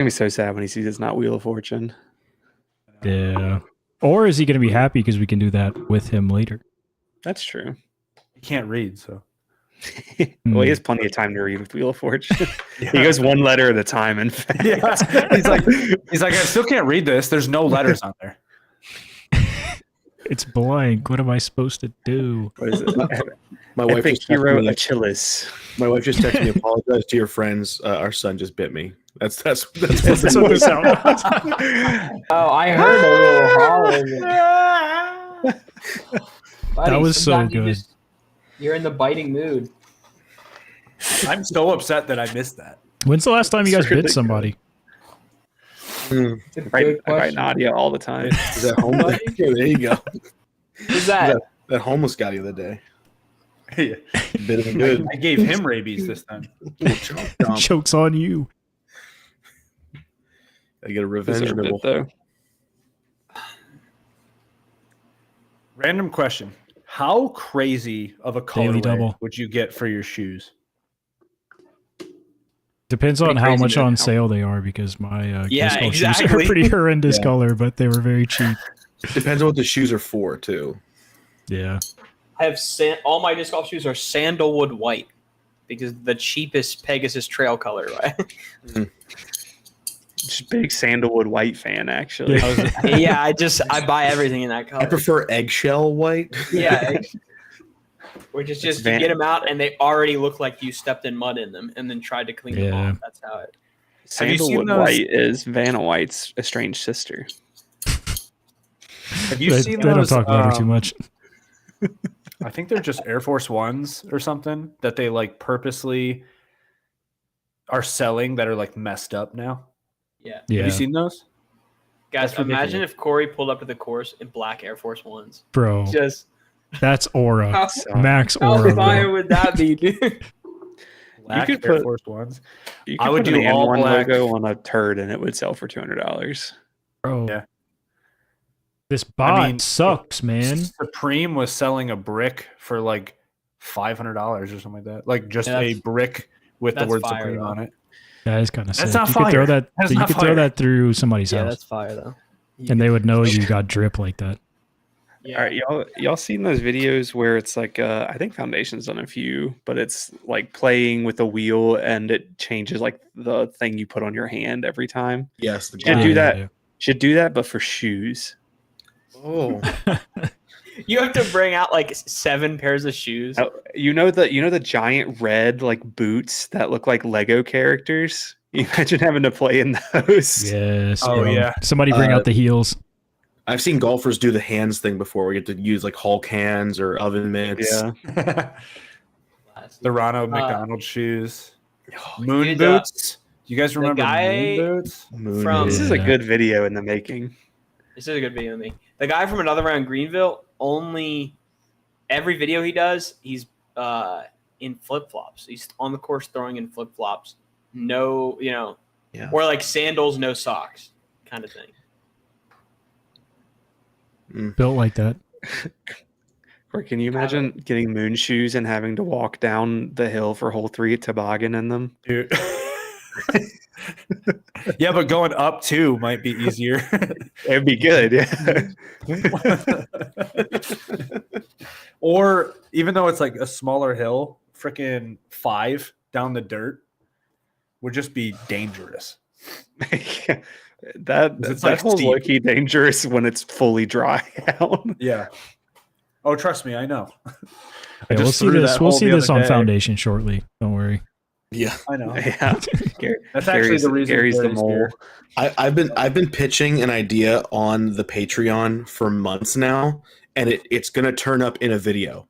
gonna be so sad when he sees it's not Wheel of Fortune. Yeah. Or is he going to be happy because we can do that with him later? That's true. He can't read, so. Well, he has plenty of time to read with Wheel of Fortune. He goes one letter at a time. In fact, Yeah. He's like, I still can't read this. There's no letters on there. It's blank. What am I supposed to do? What is it? My wife Epic just hero texted me. Achilles. My wife just texted me. Apologize to your friends. Our son just bit me. That's That's what the sound was. Oh, I heard a little holler. Buddy, That was so sometimes good. You're in the biting mood. I'm so upset that I missed that. When's the last time you guys It's really bit somebody? It's a I good bite question. Nadia all the time. Is that homeless? Yeah, there you go. Who's that? That homeless guy the other day. Yeah. Bit of a good. I gave him rabies this time. Joke's on you. I get a revenge Deserved it, nibble. though. Random question. How crazy of a Daily colorway double. would you get for your shoes? Depends on Pretty how crazy much to on how- sale they are because my Yeah, Ghost Golf shoes are exactly. pretty horrendous Yeah. color, but they were very cheap. Depends on what the shoes are for, too. Yeah. I have all my disc golf shoes are sandalwood white because the cheapest Pegasus Trail color. Right? Just big sandalwood white fan, actually. Yeah. Yeah, I buy everything in that I color. prefer eggshell white. Yeah, which is just It's you van- get them out and they already look like you stepped in mud in them and then tried to clean them Yeah. off. That's how it. Have you seen Sandalwood those- white is Vanna White's estranged sister. Have you They seen don't those? talk about her too much. I think they're just Air Force Ones or something that they like purposely are selling that are like messed up now. Yeah, Yeah. Have you seen those? guys, That's imagine ridiculous. if Corey pulled up to the course in black Air Force Ones. Bro, Just that's aura. how, Max how aura. fire Bro. would that be, dude? Black could Air put- Force Ones. You I could would put do an all N1 black. logo on a turd and it would sell for $200. Bro. Yeah. This bot I mean, sucks, man. Supreme was selling a brick for like $500 or something like that. Like just Yeah, a that's- brick with the that's word fire, Supreme though. on it. That is kind of sick. That's not you could throw fire. that. That's you not could throw fire. that through somebody's Yeah, house, that's fire though. and they would know you got drip like that. Yeah. All right, y'all seen those videos where it's like I think Foundation's done a few, but it's like playing with a wheel and it changes like the thing you put on your hand every time. Yes. The Should guy. do that. Should do that, but for shoes. Oh. You have to bring out like 7 pairs of shoes. Oh, you know the giant red like boots that look like Lego characters. You imagine having to play in those. Yes. Oh, bro. yeah. Somebody bring out the heels. I've seen golfers do the hands thing before. We get to use like Hulk hands or oven mitts. Yeah. The Ronald McDonald shoes. Oh, Moon dude, boots. Do you guys the remember guy- moon boots? Moon From- boots. This is a Yeah. good video in the making. This is a good video of me. The guy from Another Round Greenville, only every video he does, he's in flip flops. He's on the course throwing in flip flops. No, Yeah. or like sandals, no socks, kind of thing. Built like that. Or can you imagine getting moon shoes and having to walk down the hill for hole 3 at toboggan in them? Dude. Yeah, but going up too might be easier. It'd be good. Yeah. Or even though it's like a smaller hill, freaking 5 down the dirt would just be dangerous. That It's that like hole's steep. low-key dangerous when it's fully dry out. Yeah. Oh, trust me, I know. Yeah, we'll just see threw this. that We'll hole see the this other on day. Foundation shortly. Don't worry. Yeah. I know. Yeah. That's actually the reason Gary's the Gary's mole. here. I've been pitching an idea on the Patreon for months now, and it's gonna turn up in a video.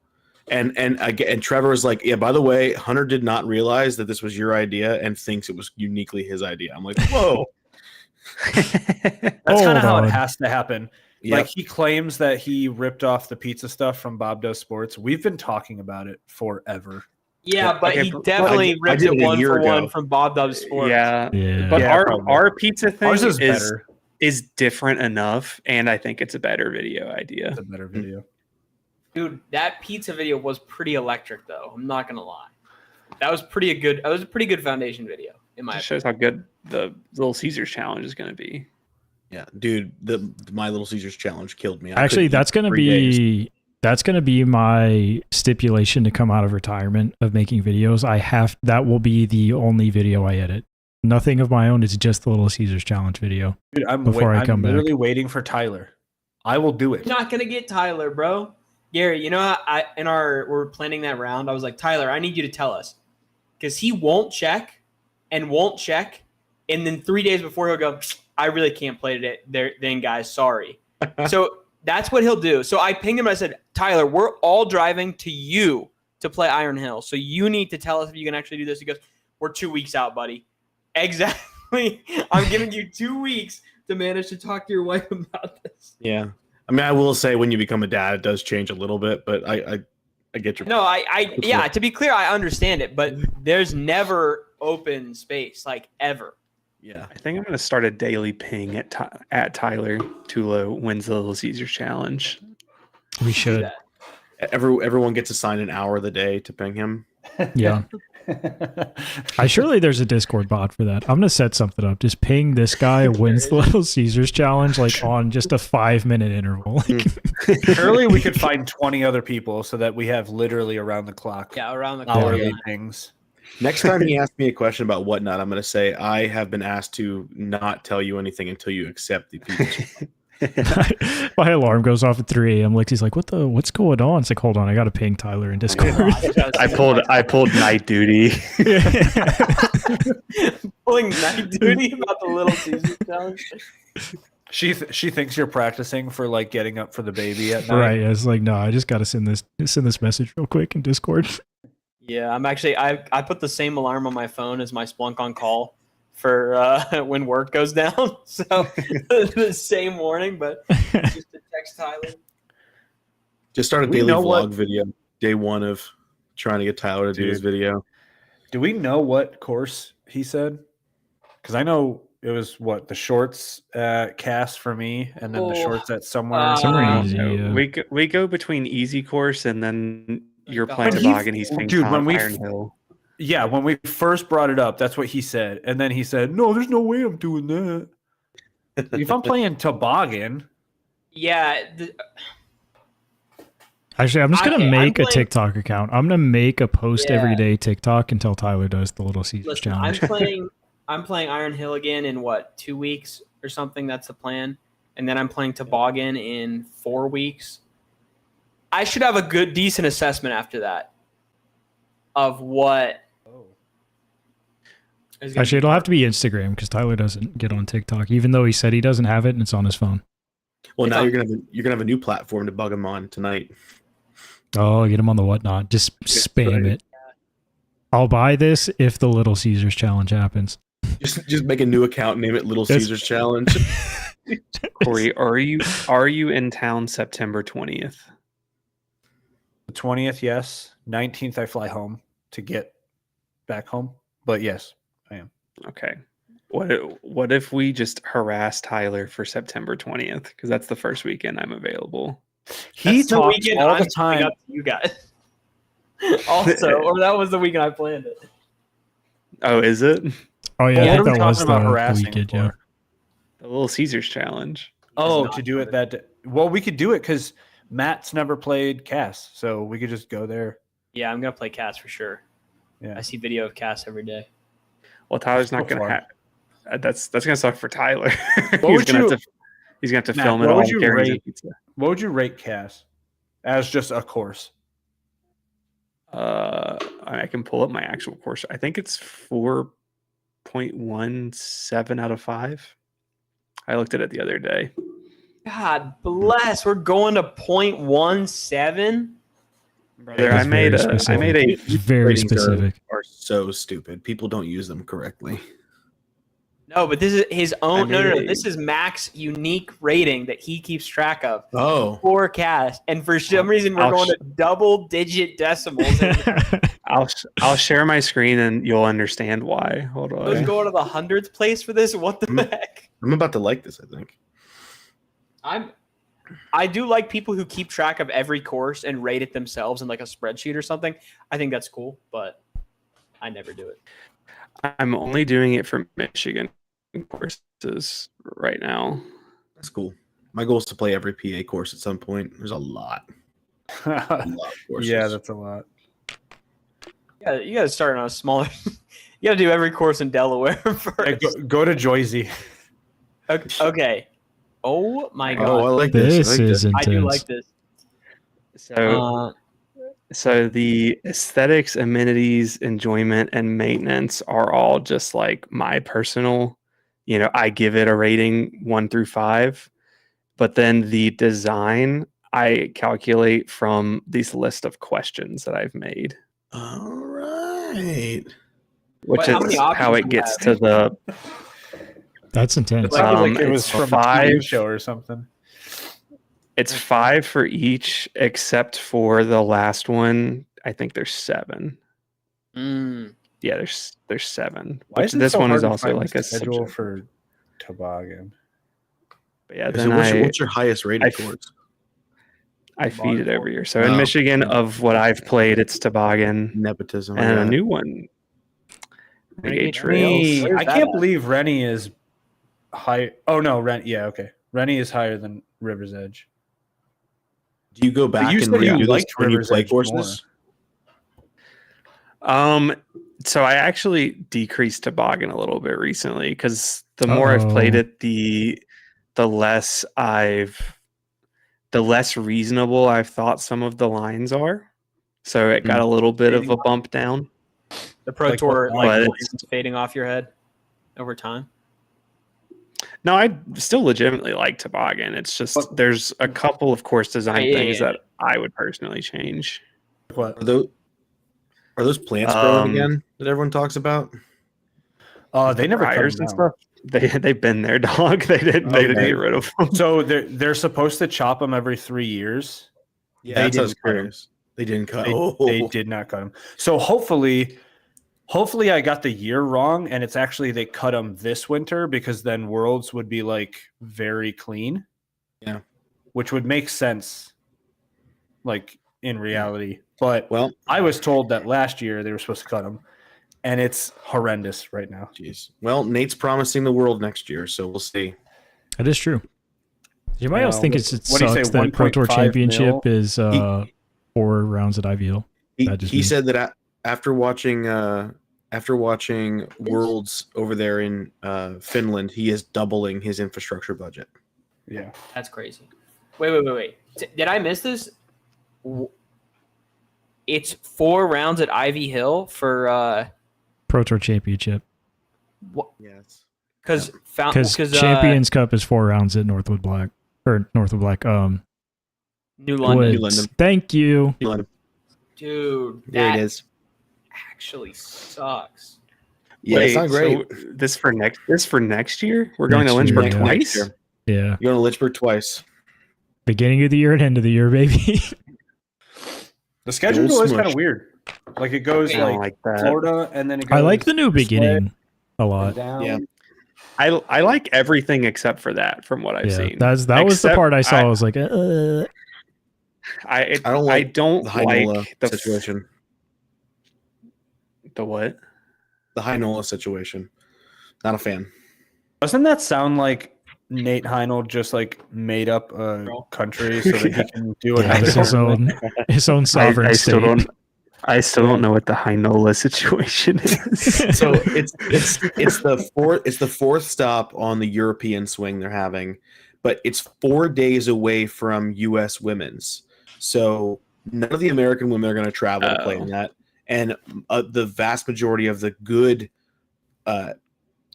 And Trevor was like, yeah, by the way, Hunter did not realize that this was your idea and thinks it was uniquely his idea. I'm like, whoa. That's kind Hold of how on. it has to happen. Yep. Like he claims that he ripped off the pizza stuff from Bob Does Sports. We've been talking about it forever. Yeah, but okay, he but definitely I ripped did it it a one year for one ago. from Bob Dobbs Sports. Yeah. Yeah. But Yeah, probably. our pizza thing Ours is better. is different enough, and I think it's a better video idea. It's a better video. Dude, that pizza video was pretty electric, though. I'm not gonna lie. That was pretty good. That was a pretty good Foundation video, in my It opinion. shows how good the Little Caesars challenge is going to be. Yeah, dude, the My Little Caesars challenge killed me. Actually, that's gonna be my stipulation to come out of retirement of making videos. That will be the only video I edit. Nothing of my own. It's just the Little Caesars challenge video. Dude, I'm come back. literally waiting for Tyler. I will do it. You're not gonna get Tyler, bro. Gary, you know, we're planning that round. I was like, Tyler, I need you to tell us, because he won't check, and then 3 days before he'll go, I really can't play today. Then guys, sorry. So that's what he'll do. So I pinged him and I said, Tyler, we're all driving to you to play Iron Hill. So you need to tell us if you can actually do this. He goes, we're 2 weeks out, buddy. Exactly. I'm giving you 2 weeks to manage to talk to your wife about this. Yeah. I mean, I will say when you become a dad, it does change a little bit, but I get your No, yeah, to be clear, I understand it, but there's never open space, like ever. Yeah. I think I'm going to start a daily ping at Tyler Tulo wins the Little Caesars challenge. We Do should. that. Everyone gets assigned an hour of the day to ping him. Yeah. Surely there's a Discord bot for that. I'm gonna set something up. Just ping this guy wins the Little Caesars challenge like on just a 5-minute interval. Surely we could find 20 other people so that we have literally around the clock Yeah, around the clock. hourly things. Next time he asks me a question about whatnot, I'm going to say, I have been asked to not tell you anything until you accept the people. My alarm goes off at 3 a.m. Lexi's like, what's going on? It's like, hold on, I gotta ping Tyler in Discord. I pulled night duty. Pulling night duty about the Little Caesars challenge. She thinks you're practicing for like getting up for the baby at night. Right. It's like, no, I just gotta send this message real quick in Discord. Yeah, I'm actually I put the same alarm on my phone as my Splunk on call for when work goes down. So the same warning, but just to text Tyler. Just start a We daily know vlog what- video, day one of trying to get Tyler to do his video. Do we know what course he said? Because I know it was the shorts at Cass for me, and then the shorts at somewhere. Somewhere easy. No, Yeah. we go between easy course and then you're But playing he- toboggan. He's playing dude, when we Iron Hill. Yeah, when we first brought it up, that's what he said, and then he said, "No, there's no way I'm doing that." If I'm playing toboggan, Yeah, Actually, I'm just gonna Okay, I'm make a playing- TikTok account. I'm gonna make a post Yeah. every day TikTok until Tyler does the Little Caesars listen, challenge. I'm playing Iron Hill again in 2 weeks or something. That's the plan, and then I'm playing toboggan in 4 weeks. I should have a decent assessment after that of what. is gonna Actually, be- it'll have to be Instagram because Tyler doesn't get on TikTok, even though he said he doesn't have it and it's on his phone. Well, It's now on- you're gonna have a new platform to bug him on tonight. Oh, get him on the whatnot. Just spam right. it. I'll buy this if the Little Caesars challenge happens. Just make a new account, name it Little That's- Caesars Challenge. Corey, are you in town September 20th? the 20th, yes. 19th, I fly home to get back home, but yes, I am. Okay. What if we just harass Tyler for September 20th? Because that's the first weekend I'm available. He That's the talks weekend all I'm the coming time. up to you guys. Also, or that was the weekend I planned it. Oh, is it? Oh yeah, What I are think we that was talking about the harassing weekend. for? Yeah. The Little Caesars challenge. Oh, not to do it that day. Well, we could do it because Matt's never played Cass, so we could just go there. Yeah, I'm gonna play Cass for sure. Yeah. I see video of Cass every day. Well, Tyler's not So gonna far. have. That's gonna suck for Tyler. would you- He's gonna have to Matt, film it what all. would you carry his rate- pizza. What would you rate Cass as just a course? I can pull up my actual course. I think it's 4.17 out of 5. I looked at it the other day. God bless. We're going to 0.17. Brother, That's I made very a specific. It's very Ratings specific. are so stupid. People don't use them correctly. No, but this is his own. I No. made a- This is Mac's unique rating that he keeps track of Oh, for Cass, and for some reason we're I'll going to double-digit decimals. And I'll share my screen and you'll understand why. Hold I was on. going to the 100th place for this. What the heck? I'm about to like this, I think. I do like people who keep track of every course and rate it themselves in like a spreadsheet or something. I think that's cool, but I never do it. I'm only doing it for Michigan courses right now. That's cool. My goal is to play every PA course at some point. There's a lot of courses. Yeah, that's a lot. Yeah, you got to start on a smaller. You got to do every course in Delaware first. Hey, go to Joyzy. Okay. Oh my god. Oh, I like this. This I like is this. I do intense. like this. So, so the aesthetics, amenities, enjoyment, and maintenance are all just like my personal. I give it a rating 1 through 5, but then the design I calculate from these list of questions that I've made, All right. which How many is options how do it you gets have? to the. That's intense. Like, it was It's from a TV 5. show or something. It's 5 for each, except for the last one. I think there's 7. Yeah, there's 7. Why Which is it this so one hard is to also find like the a schedule subject. for toboggan? But yeah, So then what's your highest rated I- course? I feed it every year. So in Oh. Michigan, of what I've played, it's toboggan Nepotism. I and got a it. new one, Renegade Trails. Trails. Where's I that can't at? believe Rennie is high. Oh no, Yeah, okay. Rennie is higher than River's Edge. Do you go back you and said you redo this liked when you River's play Edge courses? So I actually decreased toboggan a little bit recently because the more I've played Uh-oh. it, the less reasonable I've thought some of the lines are. So it got a little bit of a bump down. The Pro Like Tour what- but lines fading off your head over time. No, I still legitimately like toboggan. It's just But- there's a couple of course design Yeah. things that I would personally change. What? Are those plants growing Um, again that everyone talks about? They never cut Briars them and down. stuff. They've been there, dog. They didn't Okay. get rid of them. So they're supposed to chop them every 3 years. Yeah, They that's what I was didn't cut 'em. curious. They didn't cut. They did not cut them. So hopefully I got the year wrong, and it's actually they cut them this winter because then Worlds would be like very clean. Yeah. Which would make sense, like in reality. But Well, I was told that last year they were supposed to cut them, and it's horrendous right now. jeez. Well, Nate's promising the world next year, so we'll see. That is true. Anybody else think it what do you say, sucks that Pro Tour 1.5 Championship mil? is 4 rounds at Ivy Hill? He, That just he means- said that after watching Worlds over there in Finland, he is doubling his infrastructure budget. Yeah. That's crazy. Wait. Did I miss this? It's 4 rounds at Ivy Hill for Pro Tour Championship. Yes. because Because Champions Cup is 4 rounds at Northwood Black. New London. New London. Woods. London. Thank you. Dude, There that it is. actually sucks. Yeah, it's not great. So this for next year? We're going to Next year, Lynchburg yeah. twice. Next year. Yeah. You're going to Lynchburg twice. Beginning of the year and end of the year, baby. The schedule Old is kind smush. of weird. Like it goes I don't like like that. Florida, and then it goes I like the new this way beginning a lot. down. Yeah. I like everything except for that from what I've Yeah, seen. that was the Except part I saw. I I- was like, I don't like I don't The Heinola like the situation. The what? The Heinola situation. Not a fan. Doesn't that sound like Nate Heinold just like made up a country so that he can do yeah, another? it's his own sovereign I state. still don't know what the Heinola situation is. So it's the fourth stop on the European swing they're having, but it's 4 days away from U.S. women's. So none of the American women are going to travel to play in that, and the vast majority of the good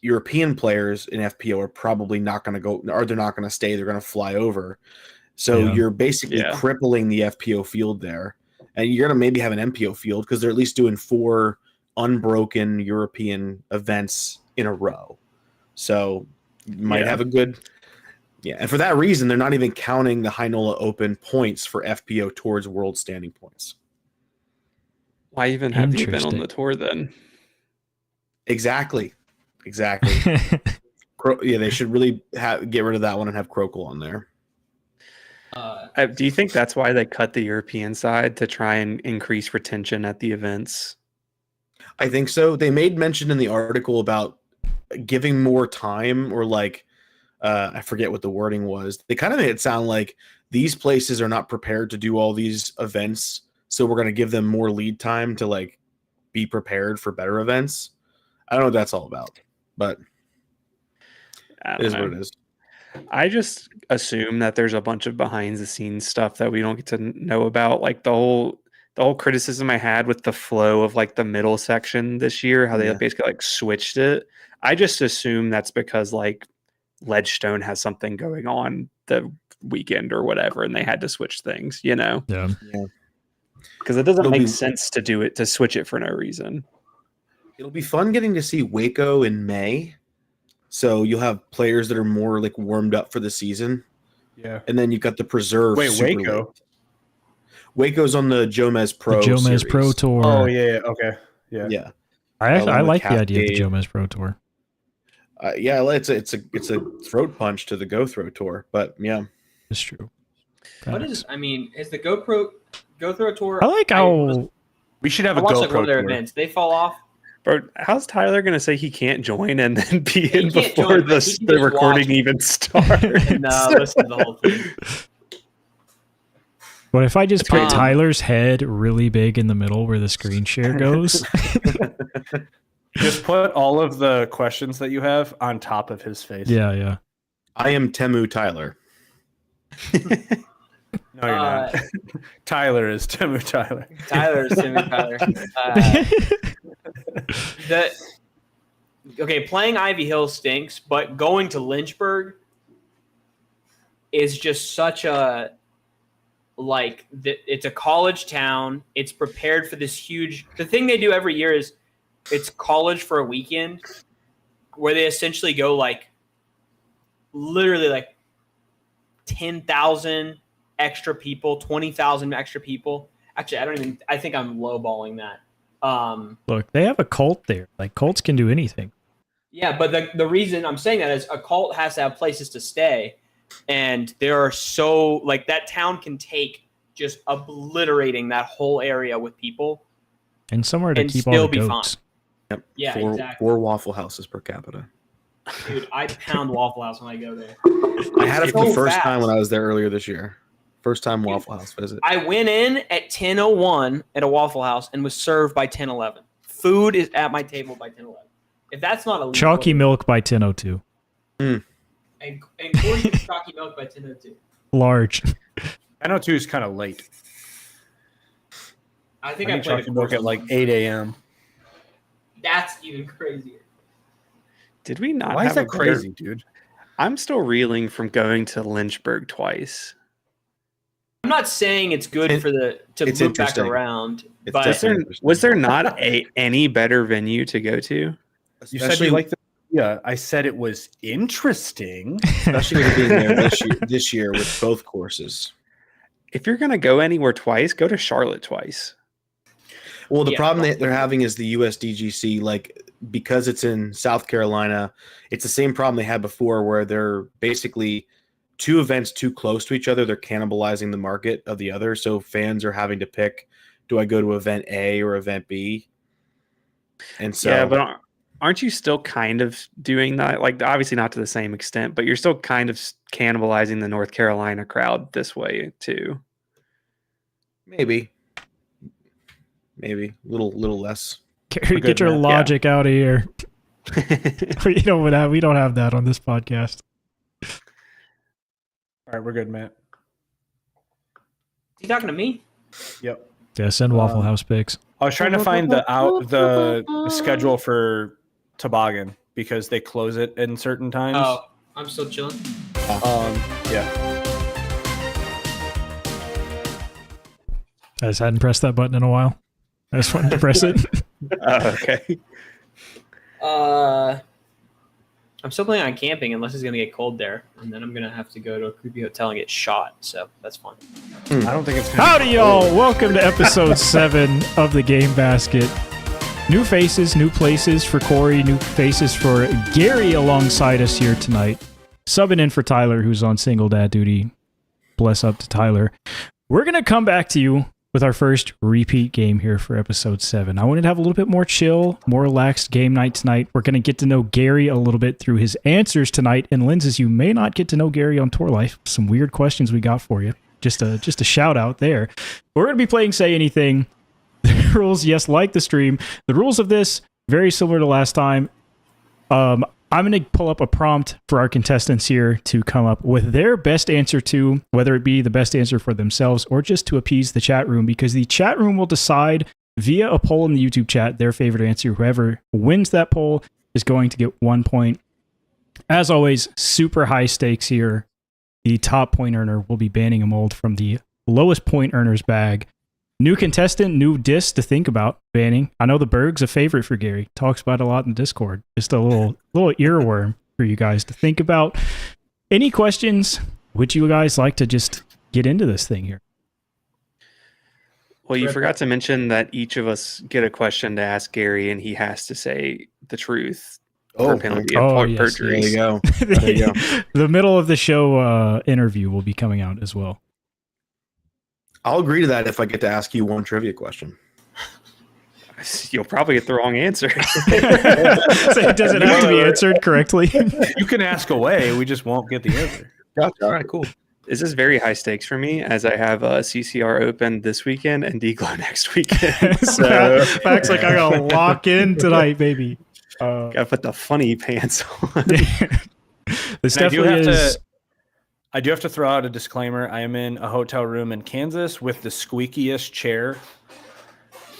European players in FPO are probably not going to go, or they're not going to stay. They're going to fly over. So Yeah. you're basically Yeah. crippling the FPO field there, and you're going to maybe have an MPO field because they're at least doing 4 unbroken European events in a row. So you might Yeah. have a good, and for that reason, they're not even counting the Heinola Open points for FPO towards world standing points. Why even have you been on Interesting. the tour then? Exactly. Yeah, they should really get rid of that one and have Krokel on there. Do you think that's why they cut the European side to try and increase retention at the events? I think so. They made mention in the article about giving more time, or like I forget what the wording was. They kind of made it sound like these places are not prepared to do all these events, so we're going to give them more lead time to like be prepared for better events. I don't know what that's all about, but it is what it is. I just assume that there's a bunch of behind the scenes stuff that we don't get to know about, like the whole criticism I had with the flow of like the middle section this year, how they basically like switched it. I just assume that's because like Ledgestone has something going on the weekend or whatever, and they had to switch things, you know? Yeah. Because it doesn't make sense to do it, to switch it for no reason. It'll be fun getting to see Waco in May. So you'll have players that are more like warmed up for the season. Yeah. And then you've got the Preserve. Wait, Super Waco? Late. Waco's on the Jomez Pro. The Jomez series. Pro Tour. Oh, yeah. Okay. Yeah. Yeah. I like the idea of the Jomez Pro Tour. Yeah, it's a throat punch to the Go Throw Tour, but yeah, It's true. What is? I mean, is the GoPro Tour? I like how We should have I a watched like one GoPro of their tour. events. They fall off. Bro, how's Tyler going to say he can't join and then be He in can't before join, but he can the just recording watch. even starts? No, listen to the whole thing. But if I just put Um, Tyler's head really big in the middle where the screen share goes, Just put all of the questions that you have on top of his face. yeah. I am Temu Tyler. No, you're not. Tyler is Temu Tyler. Tyler's Timmy Tyler. Playing Ivy Hill stinks, but going to Lynchburg is just such a it's a college town. It's prepared for this huge. The thing they do every year is it's college for a weekend, where they essentially go like literally like 10,000 extra people, 20,000 extra people. Actually, I think I'm lowballing that. Look, they have a cult there. Like, cults can do anything. Yeah, but the reason I'm saying that is a cult has to have places to stay. And there are so, like, that town can take just obliterating that whole area with people. And somewhere to And keep still all the be fine. goats. Yep. Yeah, four, exactly. 4 Waffle Houses per capita. Dude, I pound Waffle House when I go there. I had it for So the first fast. time when I was there earlier this year. First time Waffle House visit. I went in at 10:01 at a Waffle House and was served by 10:11. Food is at my table by 10:11. If that's not a Chalky milk by 10:02. and Corey gets chalky milk by 10:02. Large. 10:02 is kind of late. I I think I think played a chocolate milk course at on like one. 8 a.m. That's even crazier. Did we not Why have is that a better- crazy, dude? I'm still reeling from going to Lynchburg twice. I'm not saying it's good It- to it's loop back interesting. around, It's but definitely- Was there not any better venue to go to? You said Especially- you liked the. Yeah, I said it was interesting. especially with it being there this year with both courses. If you're going to go anywhere twice, go to Charlotte twice. Well, the Yeah. problem that they're having is the USDGC, like, because it's in South Carolina, it's the same problem they had before, where they're basically 2 events too close to each other. They're cannibalizing the market of the other. So fans are having to pick, do I go to event A or event B? And so, Yeah, but aren't you still kind of doing that? Like, obviously not to the same extent, but you're still kind of cannibalizing the North Carolina crowd this way too. maybe a little less. Gary, good get your enough, yeah. logic out of here. We don't have that on this podcast. All right, we're good, Matt. Is he talking to me? Yep. Yeah, send Waffle House pics. I was trying to find the schedule for Toboggan because they close it in certain times. Oh, I'm still chilling. Yeah. I just hadn't pressed that button in a while. I just wanted to press it. Oh, okay. I'm still planning on camping unless it's gonna get cold there, and then I'm gonna have to go to a creepy hotel and get shot. So that's fun. I don't think it's. gonna Howdy, be y'all. cold. Welcome to episode 7 of the Game Basket. New faces, new places for Corey, new faces for Gary alongside us here tonight. Subbing in for Tyler, who's on single dad duty. Bless up to Tyler. We're going to come back to you with our first repeat game here for episode 7. I wanted to have a little bit more chill, more relaxed game night tonight. We're going to get to know Gary a little bit through his answers tonight. And lenses, you may not get to know Gary on Tour Life. Some weird questions we got for you. Just a shout out there. We're going to be playing Say Anything. The rules, yes, like the stream. The rules of this, very similar to last time. I'm going to pull up a prompt for our contestants here to come up with their best answer to, whether it be the best answer for themselves or just to appease the chat room, because the chat room will decide via a poll in the YouTube chat their favorite answer. Whoever wins that poll is going to get 1 point. As always, super high stakes here. The top point earner will be banning a mold from the lowest point earner's bag. New contestant, new disc to think about banning. I know the Berg's a favorite for Gary. Talks about it a lot in Discord. Just a little earworm for you guys to think about. Any questions? Would you guys like to just get into this thing here? Well, you forgot to mention that each of us get a question to ask Gary, and he has to say the truth for penalty of yes. perjury. There you go. There you go. The middle of the show interview will be coming out as well. I'll agree to that if I get to ask you one trivia question. You'll probably get the wrong answer. So it doesn't have to be answered correctly. You can ask away. We just won't get the answer. Gotcha. All right, cool. This is very high stakes for me, as I have CCR open this weekend and D-Glow next weekend. So Facts like I gotta lock in tonight, baby. gotta put the funny pants on. This And definitely is. I do have to throw out a disclaimer. I am in a hotel room in Kansas with the squeakiest chair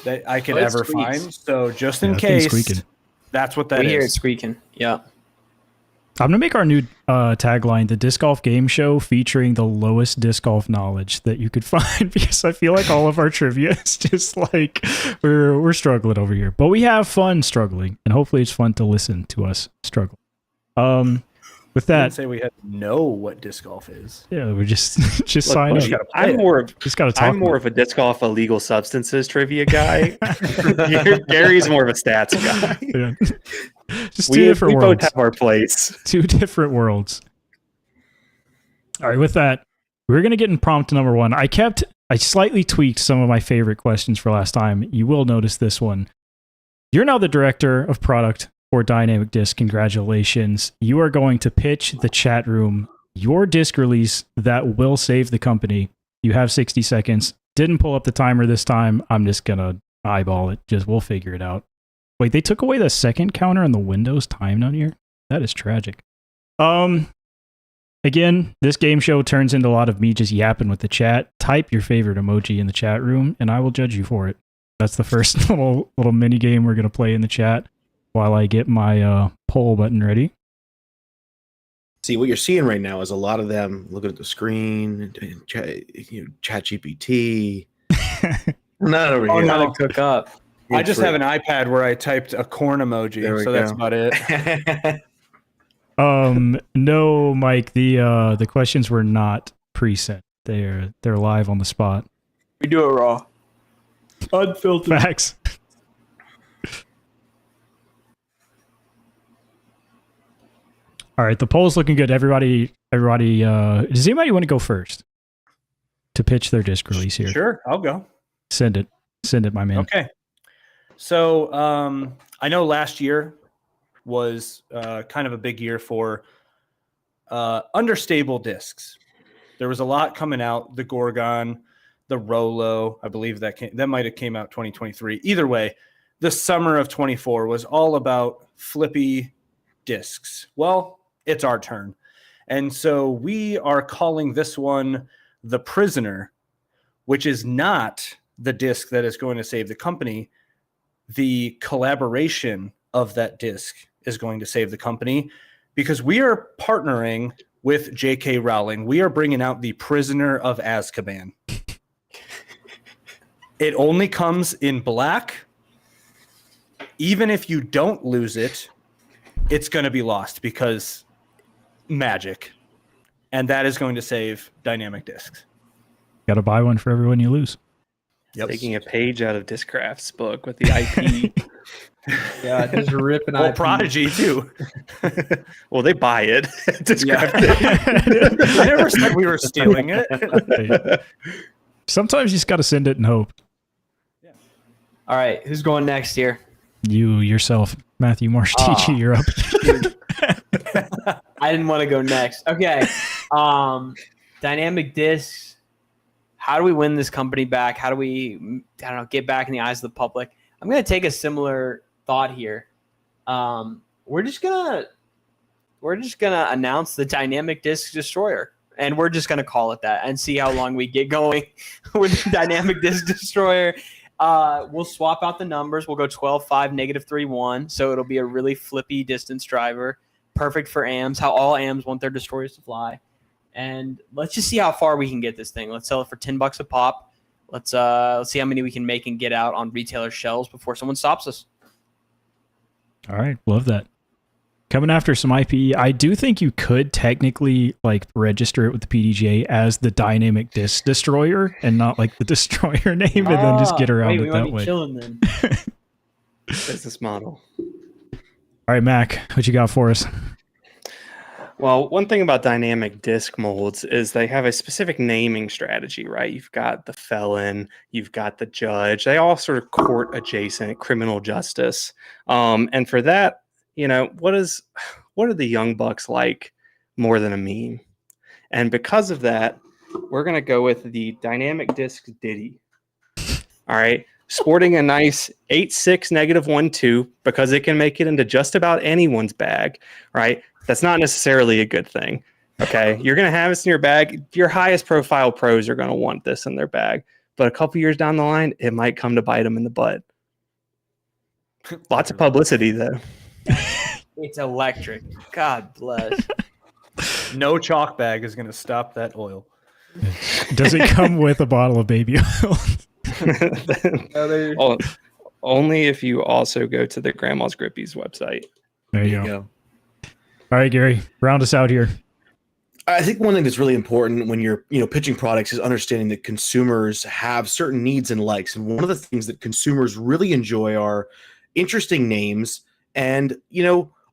that I could Oh, it ever squeaks. find. So just in that thing's case, squeaking. that's what that We hear it is. squeaking. Yeah. I'm gonna make our new tagline: the disc golf game show featuring the lowest disc golf knowledge that you could find, because I feel like all of our trivia is just like we're struggling over here, but we have fun struggling, and hopefully it's fun to listen to us struggle. With I that, didn't say we had to know what disc golf is. yeah, we're just Look, sign up. gotta play I'm it. more of Just gotta talk. I'm more of a disc golf illegal substances trivia guy. Gary's more of a stats guy. Yeah. Just two different we worlds. both have our place. Two different worlds. All right, with that, we're going to get in prompt number 1. I slightly tweaked some of my favorite questions for last time. You will notice this one. You're now the director of product for Dynamic Disc. Congratulations. You are going to pitch the chat room your disc release that will save the company. You have 60 seconds. Didn't pull up the timer this time. I'm just going to eyeball it. We'll figure it out. Wait, they took away the second counter on the Windows time down here? That is tragic. Again, this game show turns into a lot of me just yapping with the chat. Type your favorite emoji in the chat room, and I will judge you for it. That's the first little mini game we're gonna play in the chat while I get my poll button ready. See, what you're seeing right now is a lot of them looking at the screen, chat GPT. Not over Oh, here. now to cook up. I just have an iPad where I typed a corn emoji, There we so that's go. about it. No, Mike. The questions were not preset. They're live on the spot. We do it raw. Unfiltered. Facts. All right, the poll's looking good. Everybody. Does anybody want to go first to pitch their disc release here? Sure, I'll go. Send it, my man. Okay. So I know last year was kind of a big year for understable discs. There was a lot coming out. The Gorgon, the Rolo, I believe that might have came out 2023. Either way, the summer of 24 was all about flippy discs. Well, it's our turn. And so we are calling this one The Prisoner, which is not the disc that is going to save the company. The collaboration of that disc is going to save the company, because we are partnering with J.K. Rowling. We are bringing out The Prisoner of Azkaban. It only comes in black. Even if you don't lose it, it's going to be lost because magic. And that is going to save Dynamic Discs. Got to buy one for everyone you lose. Yep. Taking a page out of Discraft's book with the IP. Yeah, just ripping Well, IP. Prodigy too. Well, they buy it. Discraft I never said we were stealing it. Sometimes you just got to send it and hope. All right, who's going next here? You yourself, Matthew Marsh, Aw. you're up. I didn't want to go next. Okay. Dynamic discs. How do we win this company back? How do we, I don't know, get back in the eyes of the public? I'm going to take a similar thought here. We're just gonna announce the Dynamic Disc Destroyer, and we're just gonna call it that and see how long we get going with the Dynamic Disc Destroyer. We'll swap out the numbers. We'll go 12-5, -3-1. So it'll be a really flippy distance driver, perfect for AMs. How all AMs want their destroyers to fly. And let's just see how far we can get this thing. Let's sell it for $10 a pop. Let's see how many we can make and get out on retailer shelves before someone stops us. All right, love that. Coming after some IP, I do think you could technically like register it with the PDGA as the Dynamic Disc Destroyer and not like the Destroyer name, and then just get around it that way. Chilling then. Business model. All right, Mac, what you got for us? Well, one thing about dynamic disc molds is they have a specific naming strategy, right? You've got the felon, you've got the judge. They all sort of court adjacent criminal justice. And for that, you know, what are the Young Bucks like more than a meme? And because of that, we're going to go with the Dynamic Disc Diddy. All right. Sporting a nice 8.6 -1.2 because it can make it into just about anyone's bag, right? That's not necessarily a good thing. Okay. You're going to have this in your bag. Your highest profile pros are going to want this in their bag. But a couple years down the line, it might come to bite them in the butt. Lots of publicity, though. It's electric. God bless. No chalk bag is going to stop that oil. Does it come with a bottle of baby oil? Only if you also go to the Grandma's Grippies website. There you go. All right, Gary, round us out here. I think one thing that's really important when you're, pitching products is understanding that consumers have certain needs and likes. And one of the things that consumers really enjoy are interesting names. And,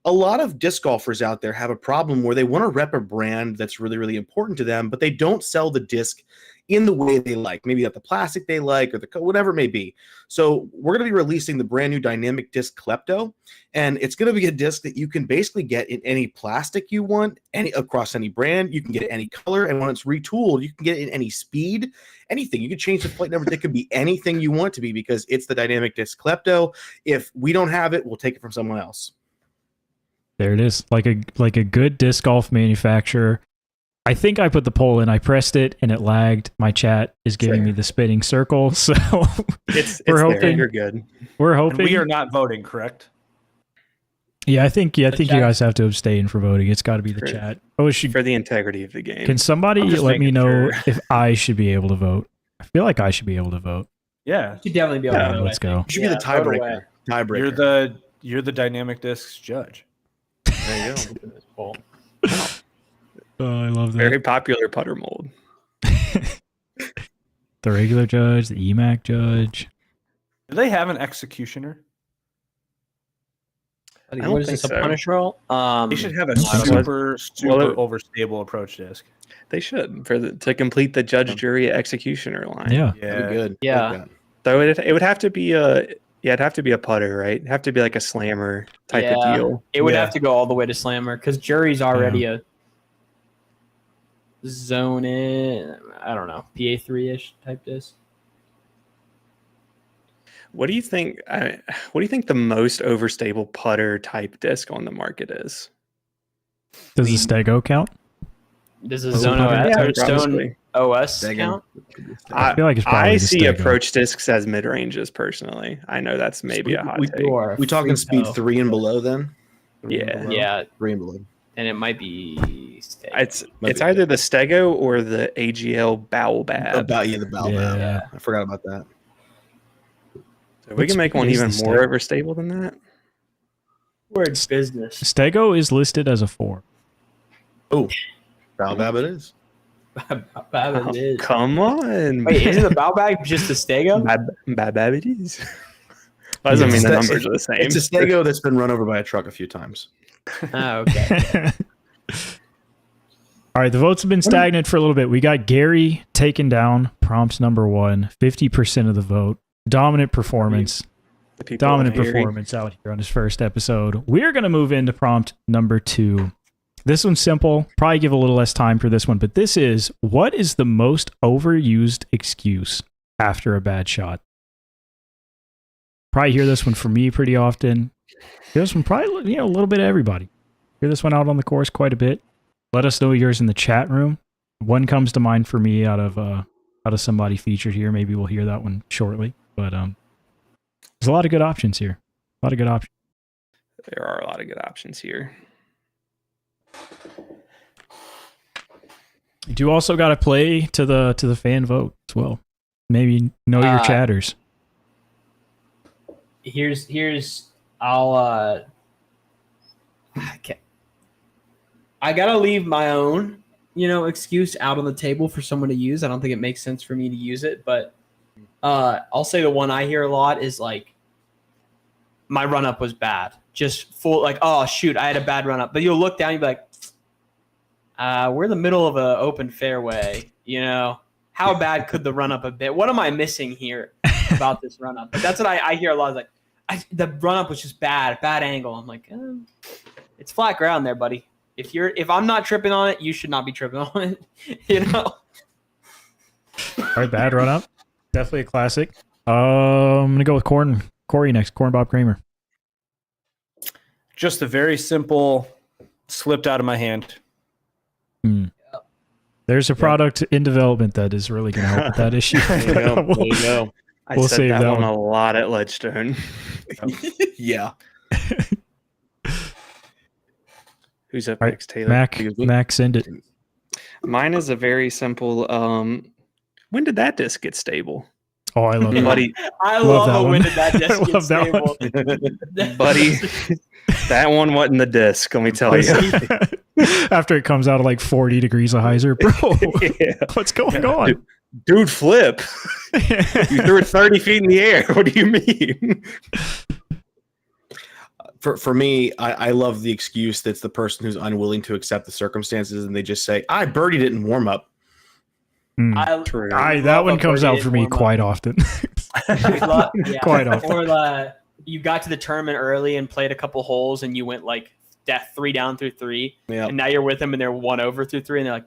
a lot of disc golfers out there have a problem where they want to rep a brand that's really, really important to them, but they don't sell the disc in the way they like. Maybe not the plastic they like or whatever it may be. So we're going to be releasing the brand new Dynamic Disc Klepto, and it's going to be a disc that you can basically get in any plastic you want, across any brand. You can get it any color, and when it's retooled, you can get it in any speed, anything. You can change the plate number. It could be anything you want it to be because it's the Dynamic Disc Klepto. If we don't have it, we'll take it from someone else. There it is. Like a good disc golf manufacturer. I think I put the poll in. I pressed it and it lagged. My chat is giving me the spinning circle. So we're hoping there. You're good. We're hoping. And we are not voting, correct? Yeah, I think you guys have to abstain for voting. It's got to be the chat. Oh, for the integrity of the game. Can somebody let me know if I should be able to vote? I feel like I should be able to vote. Yeah, you should definitely be able to vote. Let's go. You should be the tiebreaker. You're the Dynamic Discs judge. There you go. Oh, I love that. Very popular putter mold. The regular judge, the EMAC judge. Do they have an executioner? What is this, a punish roll? They should have a super overstable approach disc. They should to complete the judge, jury, executioner line. Yeah, that'd be good. Yeah. So it would have to be it'd have to be a putter, right? It'd have to be like a slammer type of deal. It would have to go all the way to slammer because jury's already a zone in, I don't know, PA3-ish type disc. What do you think? What do you think the most overstable putter type disc on the market is? Does the Stego count? Does the Zone OS or Stone OS count? I feel like it's probably I see approach discs as mid ranges personally. I know that's maybe a hot take. We talking speed 3 and below then? Yeah, 3 and below. And it might be Stego. It's either the Stego or the AGL Baobab. The Baobab. Yeah. I forgot about that. So we can make one even more overstable than that. We're in business. Stego is listed as a 4. Oh, Baobab it is. Baobab it is. Come on. Wait, isn't the Baobab just the Stego? Baobab it is. Doesn't mean the numbers are the same. It's a Stego that's been run over by a truck a few times. Oh, okay. All right, the votes have been stagnant for a little bit. We got Gary taken down, prompt number 1, 50% of the vote. Dominant performance. The people Dominant of Gary. performance out here on his first episode. We're going to move into prompt number 2. This one's simple. Probably give a little less time for this one, but this is, what is the most overused excuse after a bad shot? Probably hear this one from me pretty often. Hear this one probably, a little bit of everybody. Hear this one out on the course quite a bit. Let us know yours in the chat room. One comes to mind for me out of somebody featured here. Maybe we'll hear that one shortly. But there's a lot of good options here. A lot of good options. There are a lot of good options here. You do also got to play to the fan vote as well. Maybe know your chatters. Here's I'll I gotta leave my own, excuse out on the table for someone to use. I don't think it makes sense for me to use it, but I'll say the one I hear a lot is like, my run up was bad. Just full like, oh shoot, I had a bad run up. But you'll look down, you'll be like, we're in the middle of an open fairway. How bad could the run up have been? What am I missing here about this run up? But that's what I hear a lot. Is like, the run up was just bad angle. I'm like, it's flat ground there, buddy. If I'm not tripping on it, you should not be tripping on it. All right, bad run up. Definitely a classic. I'm gonna go with Corey next. Corn Bob Kramer. Just a very simple, slipped out of my hand. There's a product in development that is really going to help with that issue. There you go. There you go. I We'll said save that that one one. a lot at Ledgestone. Yeah. Who's up All right, next, Taylor? Mac, send it. Mine is a very simple. When did that disc get stable, Oh, I love that. buddy? I Love love that the one. when did that I disc get love that stable. Buddy, that one wasn't the disc. Let me tell you. After it comes out of like 40 degrees of hyzer, bro, Yeah. what's going on? Dude, flip! You threw it 30 feet in the air. What do you mean? For me, I love the excuse that's the person who's unwilling to accept the circumstances and they just say, I birdied it in warm up. True. That one comes out for me quite often. Quite often. Or you got to the tournament early and played a couple holes and you went like that 3 down through 3. Yeah. And now you're with them and they're 1 over through 3 and they're like,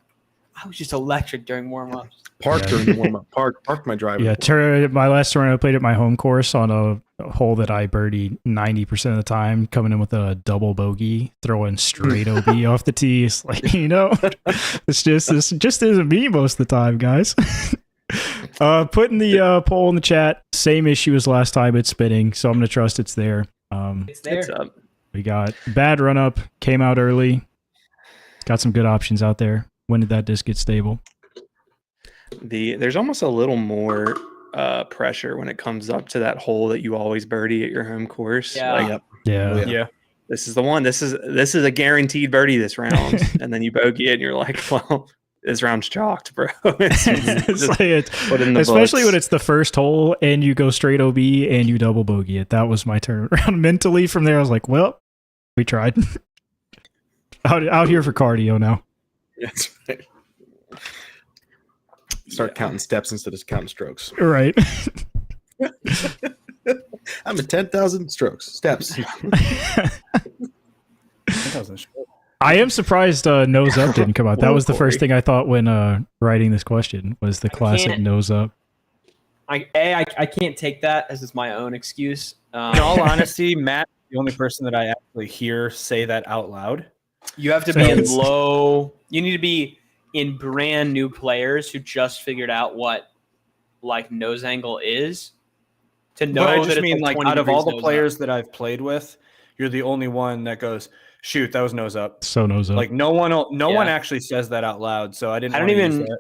I was just electric during warm-ups. Parked during the warm up. Parked my driver. Yeah, my last tournament I played at my home course on a hole that I birdied 90% of the time, coming in with a double bogey, throwing straight OB off the tee. It's like, this just isn't me most of the time, guys. Putting the poll in the chat, same issue as last time. It's spinning, so I'm gonna trust it's there. It's there. It's up. We got bad run up, came out early. Got some good options out there. When did that disc get stable? There's almost a little more pressure when it comes up to that hole that you always birdie at your home course. Yeah. Like, Yep. Yeah. Yeah. this is the one. This is a guaranteed birdie this round, and then you bogey it, and you're like, well, this round's chalked, bro. It's like put in the especially books. when it's the first hole and you go straight OB and you double bogey it. That was my turnaround mentally. From there, I was like, well, we tried. out here for cardio now. That's right. Start counting steps instead of counting strokes. Right. I'm at 10,000 steps. I am surprised Nose Up didn't come out. That was the first thing I thought when writing this question was the classic can't- Nose Up. I can't take that as my own excuse. In all honesty, Matt, the only person that I actually hear say that out loud. You have to be in low. You need to be in brand new players who just figured out what like nose angle is to know But I that just it's mean like 20 out of all degrees the nose players up. that I've played with, you're the only one that goes, shoot, that was nose up. So Nose Up. Like no one Yeah. actually says that out loud. So I didn't. I don't wanna use even- that.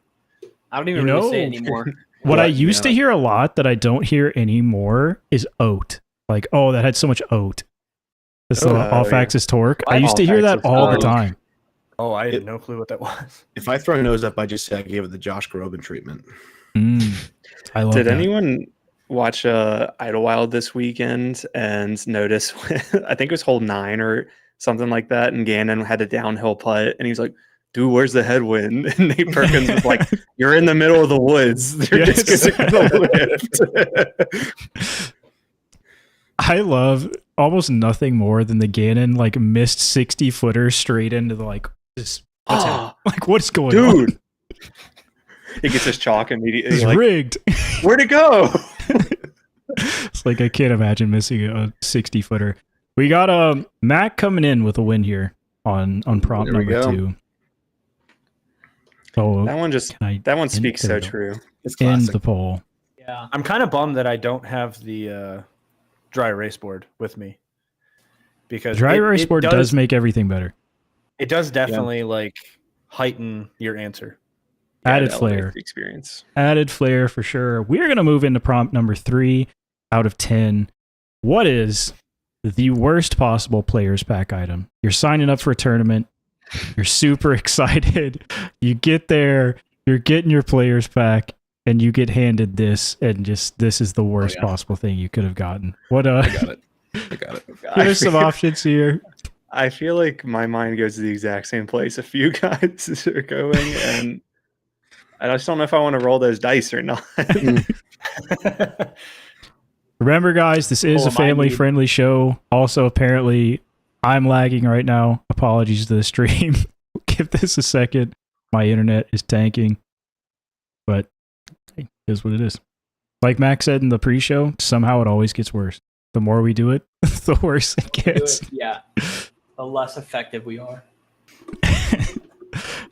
I don't even You really say it know- anymore. What I But, used to yeah. hear a lot that I don't hear anymore is oat. Like, oh, that had so much oat. That's the Oh, off-axis torque. I What? used to hear that Off-axis all the torque. time. Oh, I had no clue what that was. If I throw a nose up, I just say I gave it the Josh Groban treatment. I love Did that. anyone watch Idlewild this weekend and notice? I think it was hole 9 or something like that, and Gannon had a downhill putt, and he was like, dude, where's the headwind? And Nate Perkins was like, you're in the middle of the woods. They're Yes. just gonna lift. I love almost nothing more than the Gannon like missed 60-footer straight into the like this. Like what's going on? Dude. He gets his chalk immediately. It's Like, rigged. where'd it go? It's like I can't imagine missing a 60-footer. We got Mac coming in with a win here on prompt There we number go. 2. So That one speaks so there we go. true. It's End classic. the poll. Yeah. I'm kind of bummed that I don't have the dry erase board with me because Dry it- erase it board does make everything better. it does definitely like heighten your answer. Added it elevates flair. the experience. Added flair for sure. We're going to move into prompt number 3 out of 10. What is the worst possible players pack item? You're signing up for a tournament. You're super excited. You get there, you're getting your players pack, and you get handed this, and just this is the worst possible thing you could have gotten. What I got it. give us some options here. I feel like my mind goes to the exact same place a few guys are going, and I just don't know if I want to roll those dice or not. Remember, guys, this is Pull a a mind family-friendly show. Also, apparently, I'm lagging right now. Apologies to the stream. Give this a second. My internet is tanking. But hey, it is what it is. Like Max said in the pre-show, somehow it always gets worse. The more we do it, the worse it gets. Yeah. The less effective we are.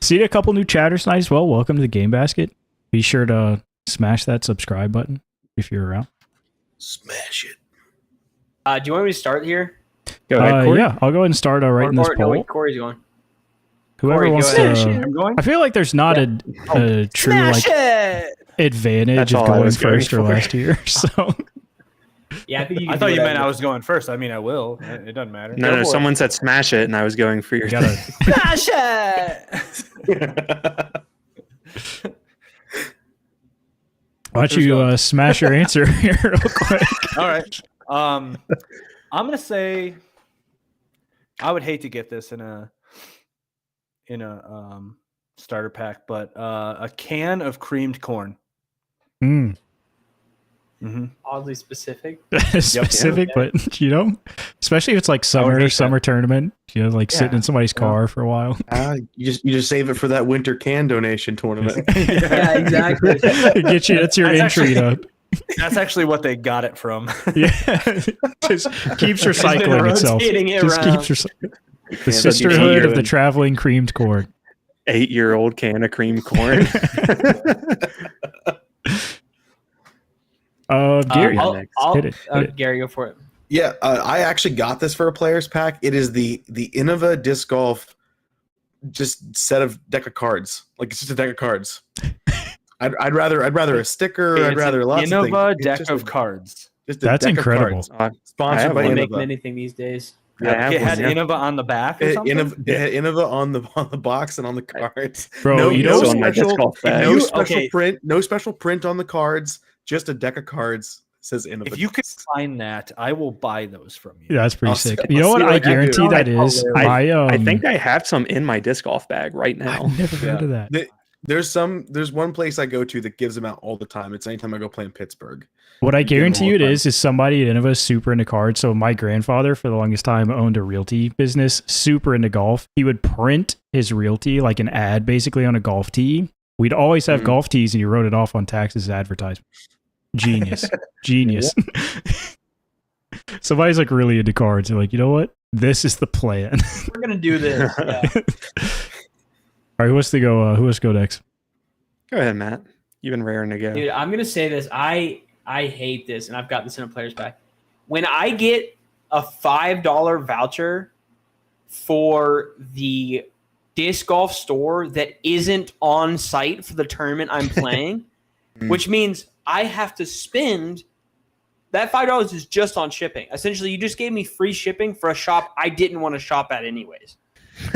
See a couple new chatters tonight as well. Welcome to the Game Basket. Be sure to smash that subscribe button if you're around. Smash it. Do you want me to start here? Go ahead, Corey. Yeah, I'll go ahead and start writing this No, poll. wait, Corey's going. Whoever Corey, wants go ahead. to. I'm going. I feel like there's not a true like it! advantage That's of all I going was going first or for. last year. So Yeah, I think you I can thought do you meant whatever. I was going first. I mean, I will. It doesn't matter. No, Go for it. someone said smash it, and I was going for your you gotta. Smash it! Why don't you smash your answer here real quick? All right. I'm gonna say I would hate to get this in a starter pack, but a can of creamed corn. Mm. Mm-hmm. Oddly specific. Specific, but you know, especially if it's like hate summer tournament, you know, like sitting Yeah. in somebody's car for a while. You just save it for that winter can donation tournament. Yeah, exactly. Get you. That's your That's entry to. That's actually what they got it from. Yeah, just keeps recycling itself. rotating it Just around. keeps the Yeah, sisterhood that's of the traveling creamed corn. 8-year-old can of cream corn. Gary, Hit it, hit it. Gary, go for it. Yeah, I actually got this for a player's pack. It is the Innova Disc Golf just set of deck of cards. Like it's just a deck of cards. I'd rather a sticker. I'd It's rather an lots of things. Innova It's deck just of a- cards. just a That's deck of incredible. cards. I Sponsored have by one. They make Innova. anything these days. I have It had one, yeah. Innova on the back or It, something. it had Innova on the box and on the cards. Bro, no, you no know, on my special, disc golf bag. no You- special okay. print. No special print on the cards. Just a deck of cards. Says Innova. If you could find that, I will buy those from you. that's pretty I'll sick. see- You know I'll what? see I what I can do. guarantee that is I- my. I think I have some in my disc golf bag right now. I've never heard of that. There's one place I go to that gives them out all the time. It's anytime I go play in Pittsburgh. What I Give 'em guarantee all you it the time. is somebody at Innova is super into cards. So my grandfather, for the longest time, owned a realty business, super into golf. He would print his realty like an ad, basically on a golf tee. We'd always have Mhm. golf tees, and he wrote it off on taxes as advertisement. Genius, genius. Somebody's like really into cards. They're like, you know what? This is the plan. We're gonna do this. Yeah. All right, who wants to go? Who wants to go next? Go ahead, Matt. You've been raring to go. Dude, I'm gonna say this. I hate this, and I've got this in a player's pack. When I get a $5 voucher for the disc golf store that isn't on site for the tournament I'm playing, which means I have to spend that $5 is just on shipping. Essentially, you just gave me free shipping for a shop I didn't want to shop at anyways.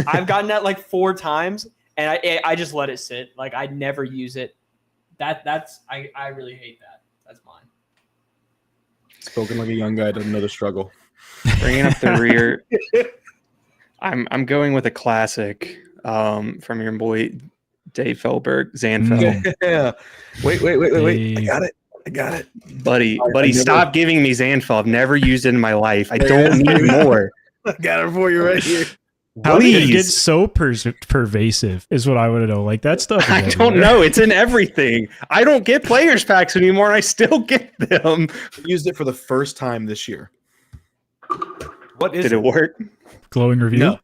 I've gotten that like 4 times, and I just let it sit. Like I never use it. That's I really hate that. That's mine. Spoken like a young guy doesn't know the struggle. Bringing up the rear. I'm going with a classic. from your boy Dave Feldberg, Zanfeld. Yeah. Wait. Dave. I got it. Buddy, I never- stop giving me Zanfeld. I've never used it in my life. I don't need more. I got it for you right here. How did it get Please. so pervasive? Is what I want to know. Like that stuff. Is I don't everywhere. know. It's in everything. I don't get players packs anymore. And I still get them. I used it for the first time this year. What is Did it work? Glowing review. No.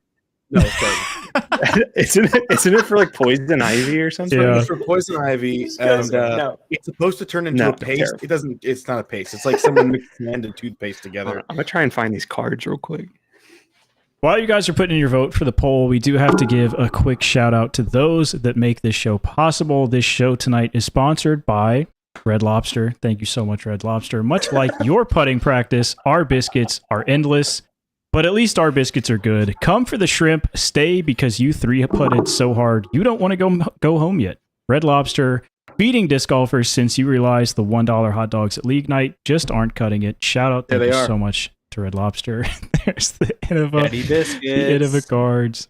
No, sorry. Isn't it for like poison ivy or something? Yeah. It's for poison ivy, and No. it's supposed to turn into No, a paste. terrible. It doesn't. It's not a paste. It's like someone mixed sand and toothpaste together. I'm gonna try and find these cards real quick. While you guys are putting in your vote for the poll, we do have to give a quick shout out to those that make this show possible. This show tonight is sponsored by Red Lobster. Thank you so much, Red Lobster. Much like your putting practice, our biscuits are endless, but at least our biscuits are good. Come for the shrimp, stay because you three putted so hard you don't want to go home yet. Red Lobster, beating disc golfers since you realized the $1 hot dogs at league night just aren't cutting it. Shout out, There thank they you are. so much to Red Lobster. There's the Innova. Eddie The Innova Biscuits. cards.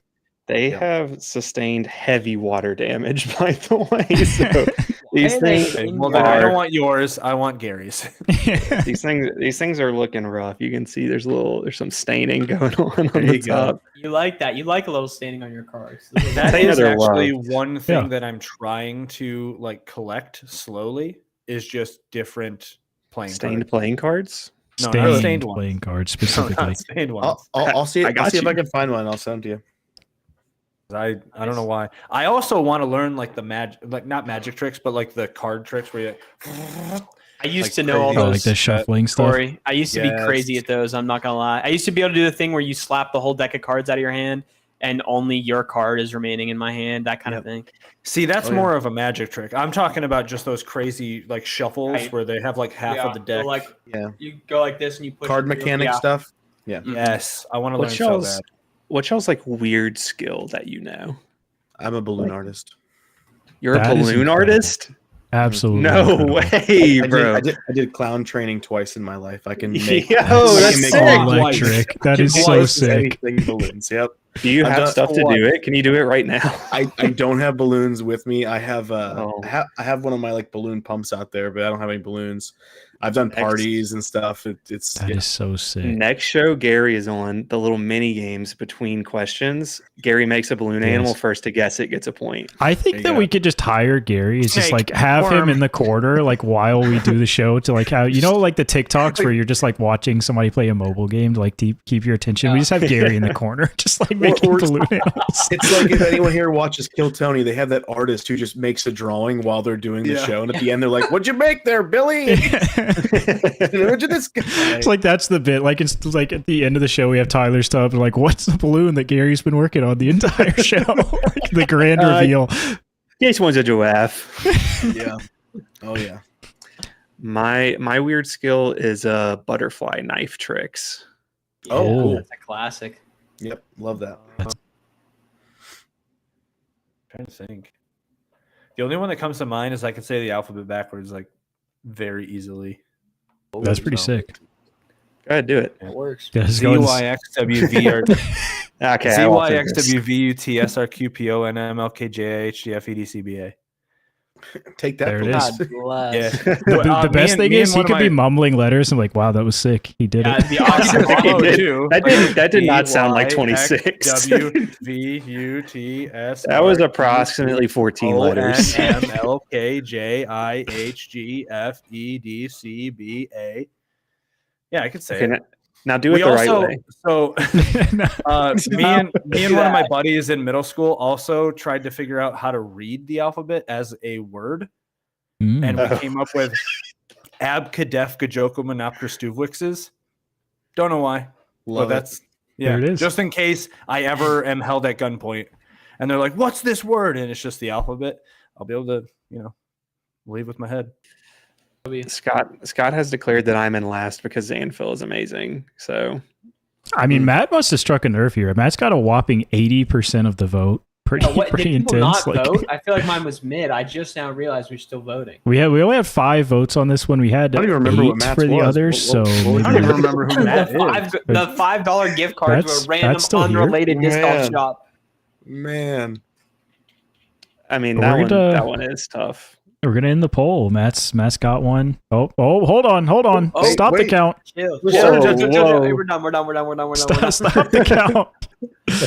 They have sustained heavy water damage, by the way. So these Why are they things, in Well, then I are- don't want yours. I want Gary's. these things are looking rough. You can see there's some staining going on There the you go. top. You like that? You like a little staining on your cards. That Say is they're actually loved. one thing Yeah. that I'm trying to like collect slowly is just different playing Stained cards. playing cards. No, not Stained stained ones. playing cards No, specifically. not stained ones. I'll see. I I'll got see if you. I can find one. I'll send them to you. I don't know why. I also want to learn like the magic, like not magic tricks, but like the card tricks where you. I used Like to know all crazy. Oh, those. like the shuffling stuff. Corey. I used to be Yes. crazy at those. I'm not gonna lie. I used to be able to do the thing where you slap the whole deck of cards out of your hand, and only your card is remaining in my hand. That kind of thing. See, that's Oh, yeah. more of a magic trick. I'm talking about just those crazy like shuffles Right. where they have like half Yeah, of the deck. so, like Yeah. you go like this and you push Card it through. mechanic Yeah. stuff. Yeah. Yes, I want to learn What so y'all's bad. what y'all's like weird skill that you know? I'm a balloon artist. You're That a is balloon incredible. artist? Absolutely. No incredible. way, bro. I did clown training twice in my life. I can make. Yo, I that's can make sick. Electric. That is so twice sick. anything balloons. Yep. Do you I've have done- stuff to do it? Can you do it right now? I don't have balloons with me. I have Oh. I have one of my like balloon pumps out there, but I don't have any balloons. I've done Next. parties and stuff. It's That is so sick. Next show, Gary is on the little mini games between questions. Gary makes a balloon animal. Yes. First to guess it gets a point. I think There that you we go. could just hire Gary. It's just Snake, like have him worm. in the corner, like while we do the show to like how, you know, like the TikToks where you're just like watching somebody play a mobile game to like keep your attention. We just have Gary in the corner, just like making or- balloon animals. It's like if anyone here watches Kill Tony, they have that artist who just makes a drawing while they're doing the Yeah. show, and at the end they're like, "What'd you make there, Billy? What'd you this guy?" It's like that's the bit. Like it's like at the end of the show, we have Tyler stuff and like, what's the balloon that Gary's been working on the entire show? Like, the grand reveal. This one's a giraffe. Yeah. Oh yeah. My weird skill is butterfly knife tricks. Oh, Yeah. cool. That's a classic. Yep. Love that. trying to think. The only one that comes to mind is I can say the alphabet backwards like very easily. That's pretty So, sick. Go ahead, do it. It works. Yeah, let's go and- Okay. I will take this. ZYXWVUTSRQPONMLKJHDFEDCBA. Take that. There it please. is. God bless. Yeah. The best thing is he one of could be my- mumbling letters and like, wow, that was sick. He did Yeah, it. it'd be awesome. I think he follow did. too. That did not sound like 26. ZYXWVUTS. That was approximately 14 letters. ONMLKJIHGFEDCBA. Yeah, I could say Okay, it. now do it We the right also, way. so me and one of my buddies in middle school also tried to figure out how to read the alphabet as a word, Mm. and we Oh. came up with Abkadef Gajoko Monopter Stuvwixes. Don't know why, Love but it. that's yeah. There it is. Just in case I ever am held at gunpoint, and they're like, "What's this word?" and it's just the alphabet. I'll be able to, leave with my head. Scott has declared that I'm in last because Zanfil is amazing. So I mean, Matt must have struck a nerve here. Matt's got a whopping 80% of the vote. Pretty, What, did pretty people intense. not Like, vote? I feel like mine was mid. I just now realized we're still voting. we only had 5 votes on this one. We had I don't even remember 8 what Matt's for the was. others. What- So what- I don't even remember who Matt is. The $5 gift cards That's- were a random that's still here? unrelated disc golf Man. shop. Man. I mean, We're that one is tough. We're gonna end the poll. Matt's got one. Oh, hold on. Oh, Stop the wait. count. Chill. Whoa, Chill. whoa. Hey, we're done. We're done. Stop the count.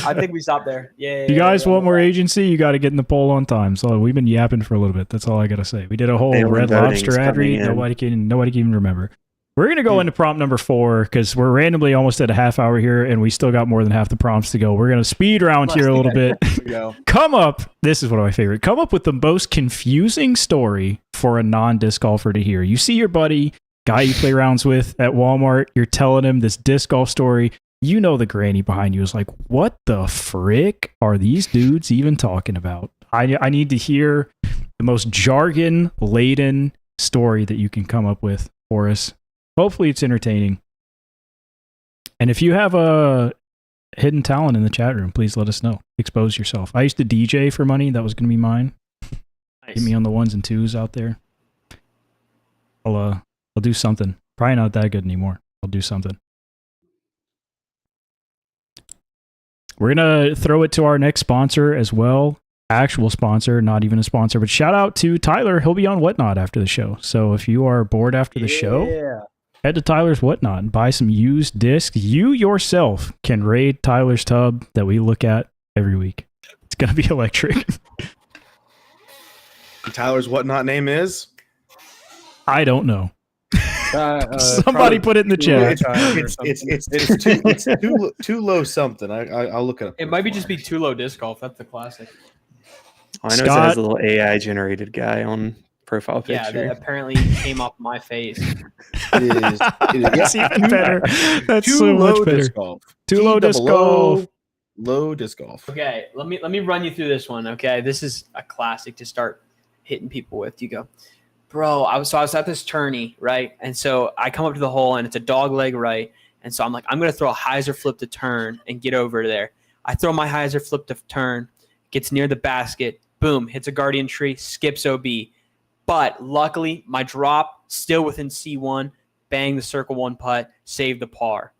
I think we stopped there. Yeah. You guys want more agency? You got to get in the poll on time. So we've been yapping for a little bit. That's all I gotta say. We did a whole Daily Red voting's Lobster ad coming read. in. Nobody can even remember. We're gonna go into prompt number 4 because we're randomly almost at a half hour here, and we still got more than half the prompts to go. We're gonna speed round here a little bit. Go. Come up. This is one of my favorite. Come up with the most confusing story for a non-disc golfer to hear. You see your buddy, guy you play rounds with at Walmart. You're telling him this disc golf story. You know the granny behind you is like, what the frick are these dudes even talking about? I need to hear the most jargon-laden story that you can come up with for us. Hopefully it's entertaining. And if you have a hidden talent in the chat room, please let us know. Expose yourself. I used to DJ for money. That was going to be mine. Nice. Get me on the 1s and 2s out there. I'll do something. Probably not that good anymore. I'll do something. We're going to throw it to our next sponsor as well. Actual sponsor, not even a sponsor, but shout out to Tyler. He'll be on Whatnot after the show. So if you are bored after the show, head to Tyler's Whatnot and buy some used discs. You yourself can raid Tyler's tub that we look at every week. It's going to be electric. Tyler's Whatnot name is? I don't know. Somebody Probably put it in the too low chat. time or something. It's too low something. I'll look it up. It might be just be too low disc golf. That's the classic. Oh, I know it Scott- has a little AI generated guy on profile Yeah, picture. that apparently came off my face. It is. That's even better. That's Too so low much better. disc golf. Too low disc golf. Low disc golf. Okay, let me run you through this one. Okay, this is a classic to start hitting people with. You go, bro. I was at this tourney, right? And so I come up to the hole and it's a dog leg right. And so I'm like, I'm gonna throw a hyzer flip to turn and get over there. I throw my hyzer flip to turn, gets near the basket, boom, hits a guardian tree, skips OB. But luckily, my drop still within C1, bang the circle 1 putt, save the par.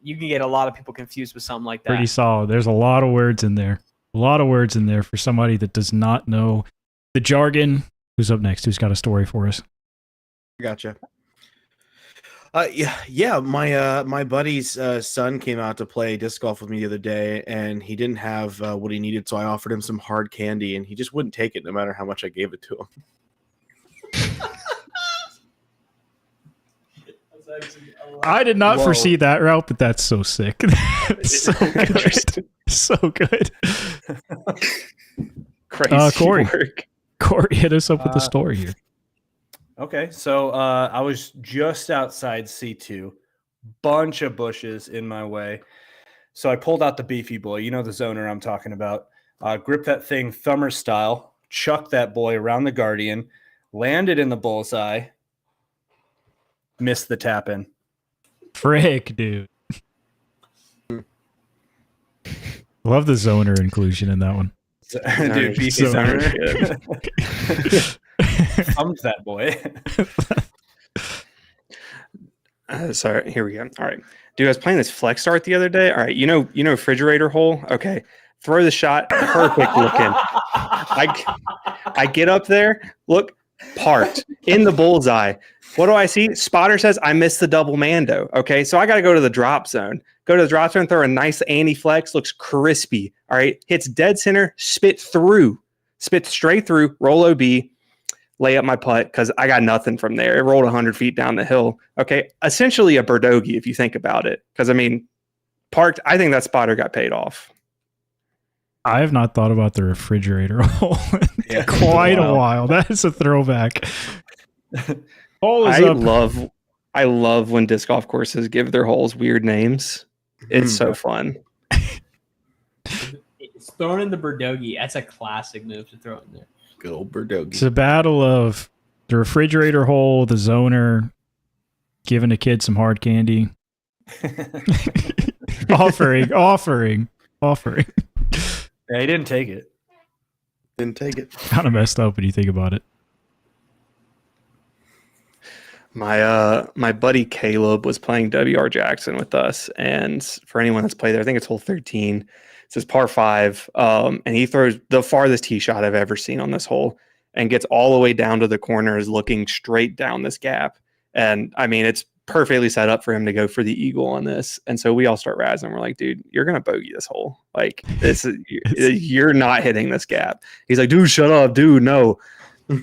You can get a lot of people confused with something like that. Pretty solid. There's a lot of words in there. A lot of words in there for somebody that does not know the jargon. Who's up next? Who's got a story for us? Gotcha. Yeah. My buddy's son came out to play disc golf with me the other day, and he didn't have what he needed, so I offered him some hard candy, and he just wouldn't take it, no matter how much I gave it to him. I did not Whoa. foresee that route, but that's so sick. So good. So good. Crazy Corey. work. Corey, hit us up with the story here. Okay, so I was just outside C2, bunch of bushes in my way. So I pulled out the beefy boy, you know the zoner I'm talking about. Grip that thing thumber style, chucked that boy around the guardian, landed in the bullseye, missed the tap in. Frick, dude. Love the zoner inclusion in that one. Dude, beefy so zoner. good. Thumbed that boy. Sorry, here we go. All right. Dude, I was playing this flex start the other day. All right, you know refrigerator hole? Okay. Throw the shot, perfect looking. I get up there, look, parked in the bullseye. What do I see? Spotter says I missed the double mando. Okay, so I got to go to the drop zone. Go to the drop zone, throw a nice anti-flex, looks crispy. All right, hits dead center, spit straight through, roll OB, lay up my putt because I got nothing from there. It rolled 100 feet down the hill. Okay, essentially a Berdogi if you think about it. Because, I mean, parked, I think that spotter got paid off. I have not thought about the refrigerator hole in Yeah. quite a Wow. while. That is a throwback. Hole is up. I love when disc golf courses give their holes weird names. It's so fun. It's thrown in the Berdogi. That's a classic move to throw in there. Good old Berdogi. It's a battle of the refrigerator hole, the zoner, giving a kid some hard candy, offering. Yeah, he didn't take it. Didn't take it. Kind of messed up when you think about it. My buddy Caleb was playing WR Jackson with us, and for anyone that's played there, I think it's hole 13. It's his par 5, and he throws the farthest tee shot I've ever seen on this hole, and gets all the way down to the corner, is looking straight down this gap. And I mean, it's perfectly set up for him to go for the eagle on this. And so we all start razzing. We're like, dude, you're gonna bogey this hole. Like, this is you're not hitting this gap. He's like, dude, shut up, dude, no.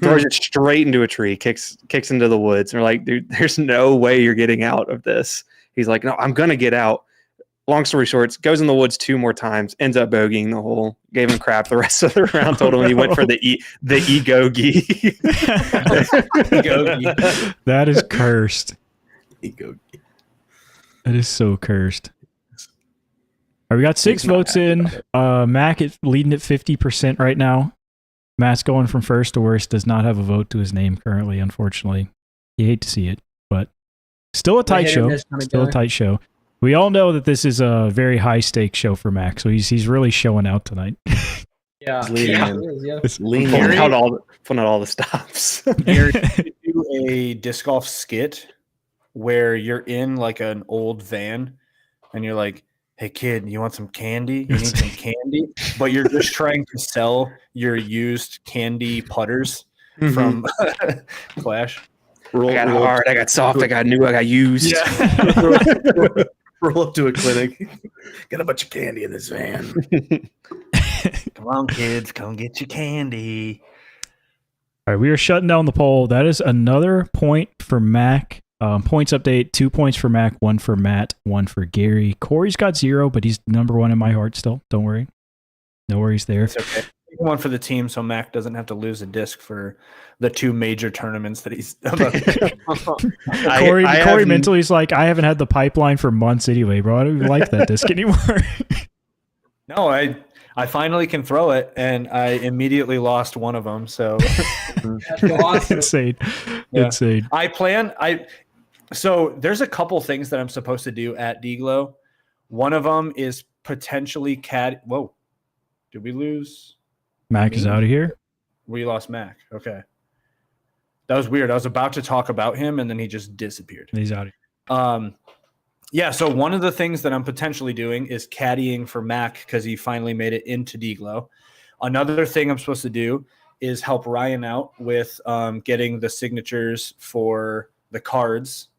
Throws it straight into a tree, kicks into the woods. And we're like, dude, there's no way you're getting out of this. He's like, no, I'm gonna get out. Long story short, goes in the woods 2 more times, ends up bogeying the hole, gave him crap the rest of the round. Told him he went for the egogi. That is cursed. Egogi. That is so cursed. All right, we got 6 votes in. Mac is leading at 50% right now. Matt's going from first to worst. Does not have a vote to his name currently, unfortunately. You hate to see it, but still a tight show. Still a tight show. We all know that this is a very high stakes show for Mac, so he's really showing out tonight. Yeah. Lean Yeah, in. it is, yeah. Lean Pulling in. out all the stops. Gary, you do a disc golf skit where you're in like an old van and you're like, hey kid, you want some candy? You need some candy? But you're just trying to sell your used candy putters from Clash. Roll, I got roll, hard, I got soft, I got new, I got used. roll up to a clinic. Got a bunch of candy in this van. Come on, kids, come get your candy. All right, we are shutting down the poll. That is another point for Mac. Points update: 2 points for Mac, 1 for Matt, 1 for Gary. Corey's got 0, but he's number 1 in my heart still. Don't worry. No worries there. It's okay. One for the team, so Mac doesn't have to lose a disc for the 2 major tournaments that he's about to Corey mentally is like, I haven't had the pipeline for months anyway, bro. I don't even like that disc anymore. No, I finally can throw it, and I immediately lost one of them. So That's awesome. Insane. Yeah. Insane. So there's a couple things that I'm supposed to do at D-Glow. One of them is potentially Whoa, did we lose? Mac is out of here. We lost Mac. Okay, that was weird. I was about to talk about him, and then he just disappeared. He's out of here. Yeah, so one of the things that I'm potentially doing is caddying for Mac because he finally made it into D-Glow. Another thing I'm supposed to do is help Ryan out with getting the signatures for the cards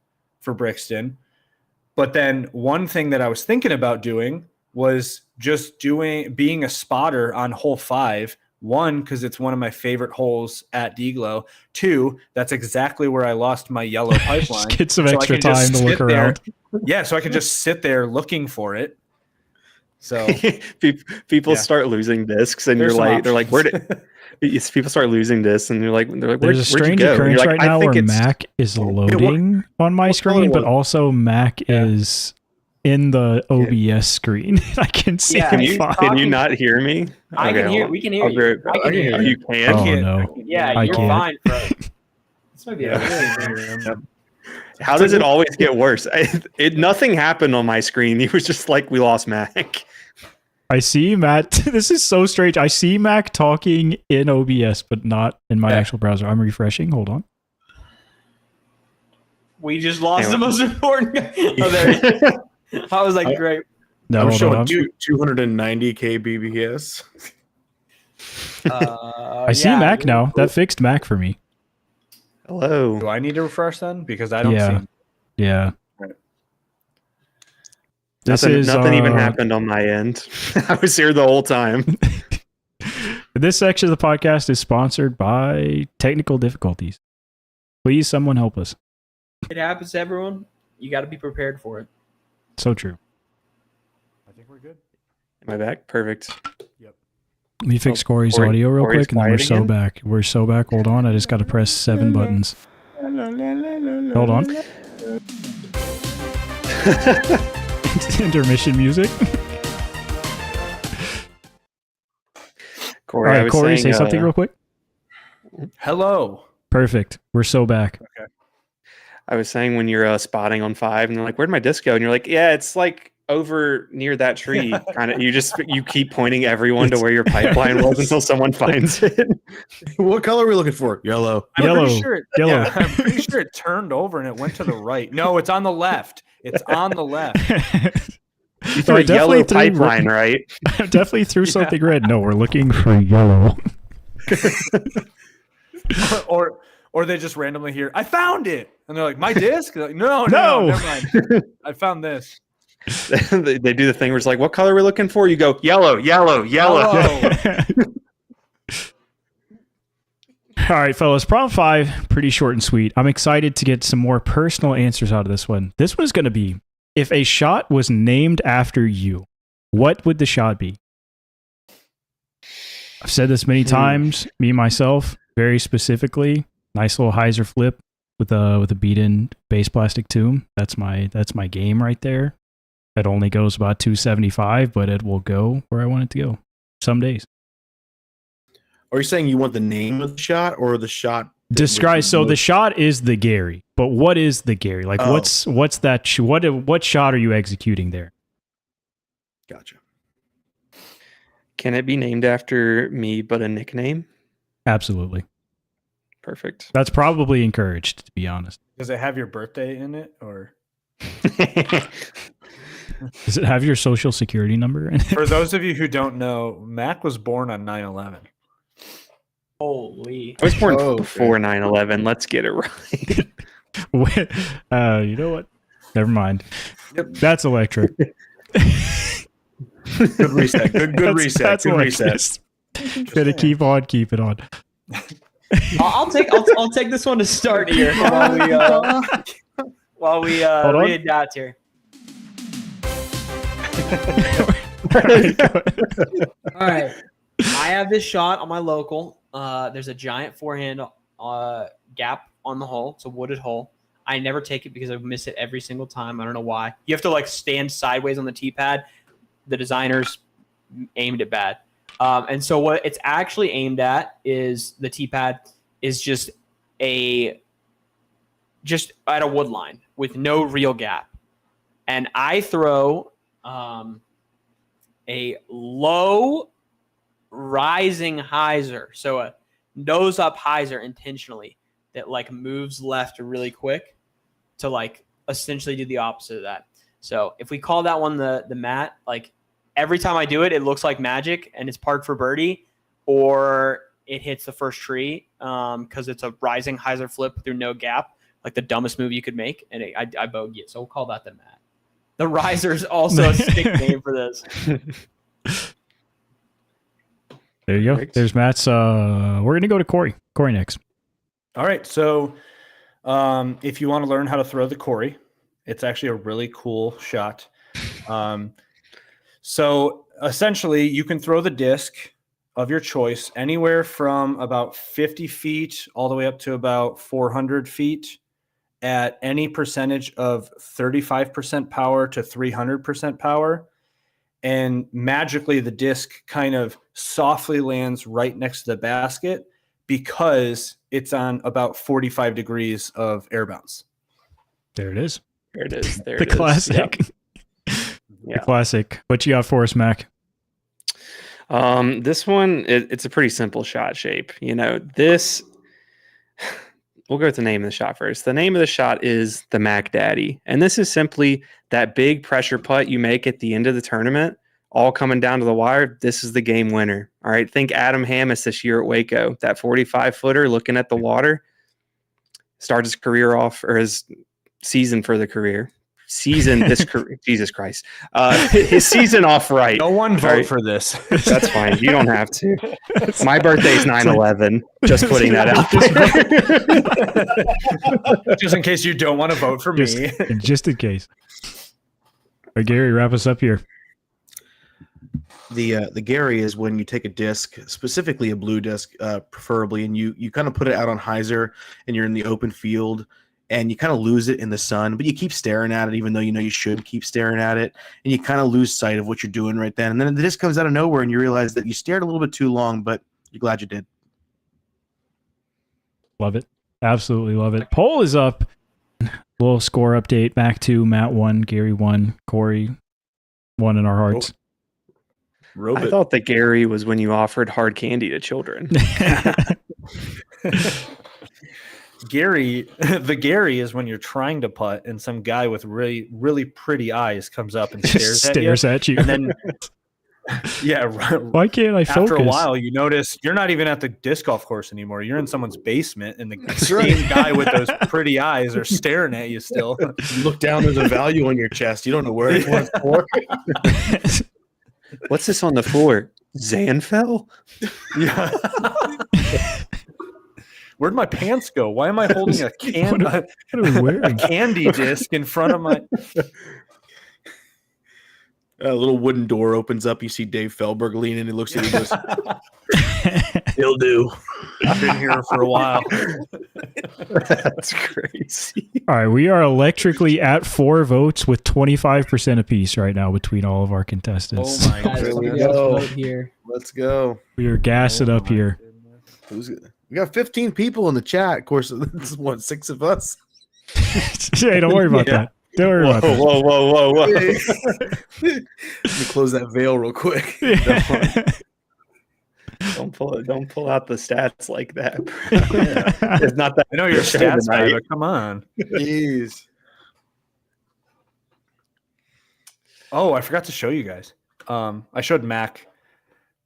for Brixton. But then one thing that I was thinking about doing was just being a spotter on hole 5. 1, because it's one of my favorite holes at D-Glow. 2, that's exactly where I lost my yellow pipeline. Just get some So I extra can just time to look sit there. around. Yeah, so I can just sit there looking for it. So People Yeah. start losing discs, and there's you're some like, they're like, where did options. people start losing discs, and they're like, where'd There's a you strange go? And occurrence you're right like, now I think where it's Mac is loading on my what screen, color but was it? also Mac Yeah. is in the OBS screen. I can see Yeah, him you fine. Can you not hear me? I can Okay, hear. hold We can on. hear you. I can hear Oh, you. you can? Oh can't- no. Yeah, I you're can't. fine, bro. This might be a How does it always get worse? Nothing happened on my screen. He was just like, we lost Mac. I see Matt. This is so strange. I see Mac talking in OBS, but not in my Yeah. actual browser. I'm refreshing. Hold on. We just lost Anyway. the most important guy. Oh, there he is. I was like, great. No, I'm hold showing on. 290 kbps. I see Mac now. That fixed Mac for me. Hello. Do I need to refresh then? Because I don't Yeah. see. Yeah. Right. This Nothing, is nothing even uh, happened on my end. I was here the whole time. This section of the podcast is sponsored by technical difficulties. Please, someone help us. It happens to everyone. You got to be prepared for it. So true. I think we're good. Am I back? Perfect. Let me fix Corey's Corey- audio real Corey's quick, and then we're quiet so again? back. We're so back. Hold on. I just got to press 7 buttons. Hold on. Intermission music. Corey, All I right, was Corey, saying, say something real quick. Hello. Perfect. We're so back. I was saying when you're spotting on 5, and they're like, "Where'd my disc go?" And you're like, "Yeah, it's like over near that tree." Kind of. You keep pointing everyone to where your pipeline was until someone finds it. What color are we looking for? Yellow. I'm Yellow. pretty sure Yellow. Yeah, I'm pretty sure it turned over and it went to the right. No, it's on the left. It's on the left. You threw I a definitely yellow threw pipeline, right? I definitely threw something red. No, we're looking for yellow. or they just randomly hear, I found it. And they're like, my disc? Like, no, No. never mind. I found this. they do the thing where it's like, what color are we looking for? You go, yellow, yellow, yellow. All right, fellas. Problem 5, pretty short and sweet. I'm excited to get some more personal answers out of this one. This one is going to be, if a shot was named after you, what would the shot be? I've said this many times. Me, myself, very specifically, nice little hyzer flip with a beat-in base plastic tomb. That's my game right there. It only goes about 275, but it will go where I want it to go some days. Are you saying you want the name of the shot or the shot? Describe. So the shot is the Gary, but what is the Gary? Like, what's that? What shot are you executing there? Gotcha. Can it be named after me, but a nickname? Absolutely. Perfect. That's probably encouraged, to be honest. Does it have your birthday in it? Or Does it have your social security number in it? for those of you who don't know, Mac was born on 9/11. Holy. I was born Oh, before 9/11. Let's get it right. You know what? Never mind. Yep. That's electric. Good reset. Good reset. That's Good electric. reset. Gotta keep it on. I'll take this one to start here while we Hold on. readapt here. All right. I have this shot on my local. There's a giant forehand gap on the hole. It's a wooded hole. I never take it because I miss it every single time. I don't know why. You have to like stand sideways on the tee pad. The designers aimed it bad. And so what it's actually aimed at is the tee pad is just at a wood line with no real gap. And I throw a low rising hyzer, so a nose up hyzer intentionally that like moves left really quick to like essentially do the opposite of that. So if we call that one the mat, like every time I do it, it looks like magic and it's parked for birdie, or it hits the first tree because it's a rising hyzer flip through no gap, like the dumbest move you could make, and I bogey it. So we'll call that the mat. The riser is also a stick name for this. There you go. Great. There's Matt's. We're going to go to Corey. Corey next. All right. So if you want to learn how to throw the Corey, it's actually a really cool shot. So essentially, you can throw the disc of your choice anywhere from about 50 feet all the way up to about 400 feet at any percentage of 35% power to 300% power. And magically, the disc kind of softly lands right next to the basket because it's on about 45 degrees of air bounce. There it is. There it is. There The it is. classic. Yeah. The classic. What you got for us, Mac? This one, it's a pretty simple shot shape. You know, this, we'll go with the name of the shot first. The name of the shot is the Mac Daddy. And this is simply that big pressure putt you make at the end of the tournament, all coming down to the wire. This is the game winner. All right. Think Adam Hammis this year at Waco, that 45 footer looking at the water, started his career off, or his season for the career. Jesus Christ. His season off right. No one vote Right. for this. That's fine. You don't have to. My birthday's 9/11. Just putting that out there. Just in case you don't want to vote for Just, me. just in case. All right, Gary, wrap us up here. The Gary is when you take a disc, specifically a blue disc, preferably, and you kind of put it out on hyzer, and you're in the open field, and you kind of lose it in the sun, but you keep staring at it, even though you know you shouldn't keep staring at it, and you kind of lose sight of what you're doing right then. And then the disc comes out of nowhere, and you realize that you stared a little bit too long, but you're glad you did. Love it. Absolutely love it. Poll is up. Little score update. Mac 2, Matt 1, Gary 1, Corey 1 in our hearts. I thought that Gary was when you offered hard candy to children. Gary, the Gary is when you're trying to putt and some guy with really, really pretty eyes comes up and stares at you. And then, yeah, Why can't I focus? after a while, you notice you're not even at the disc golf course anymore. You're in someone's basement, and the same guy with those pretty eyes are staring at you still. You look down, there's a value on your chest. You don't know where it was for. What's this on the floor? Zanfell? Yeah. Where'd my pants go? Why am I holding a What are we wearing? candy disc in front of my? A little wooden door opens up. You see Dave Feldberg leaning. He looks at you and goes, "He'll do." I've been here for a while. That's crazy. All right, we are electrically at 4 votes with 25% apiece right now between all of our contestants. Oh my Guys, There we we go. vote here. Let's go. We are gassing up here. We got 15 people in the chat. Of course, this is what, 6 of us. Hey, don't worry about that. Don't worry about that. Whoa. Let me close that veil real quick. Don't pull out the stats like that. It's not that I know you're a show stats guy, tonight. but come on. Jeez. Oh, I forgot to show you guys. I showed Mac,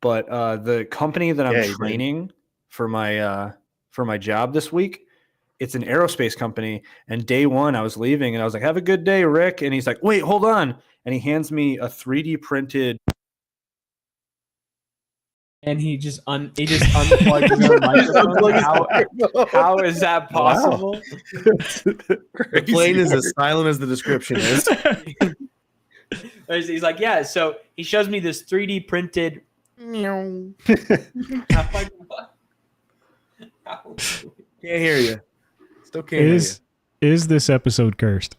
but the company that Yeah, I'm you did. training for my job this week, it's an aerospace company. And day one, I was leaving, and I was like, "Have a good day, Rick." And he's like, "Wait, hold on." And he hands me a 3D printed. And he just unplugged his own microphone. How is that possible? The plane is as silent as the description is. He's like, yeah. So he shows me this 3D printed. I'm like, what? How? Can't hear you. Still can't hear you. Is this episode cursed?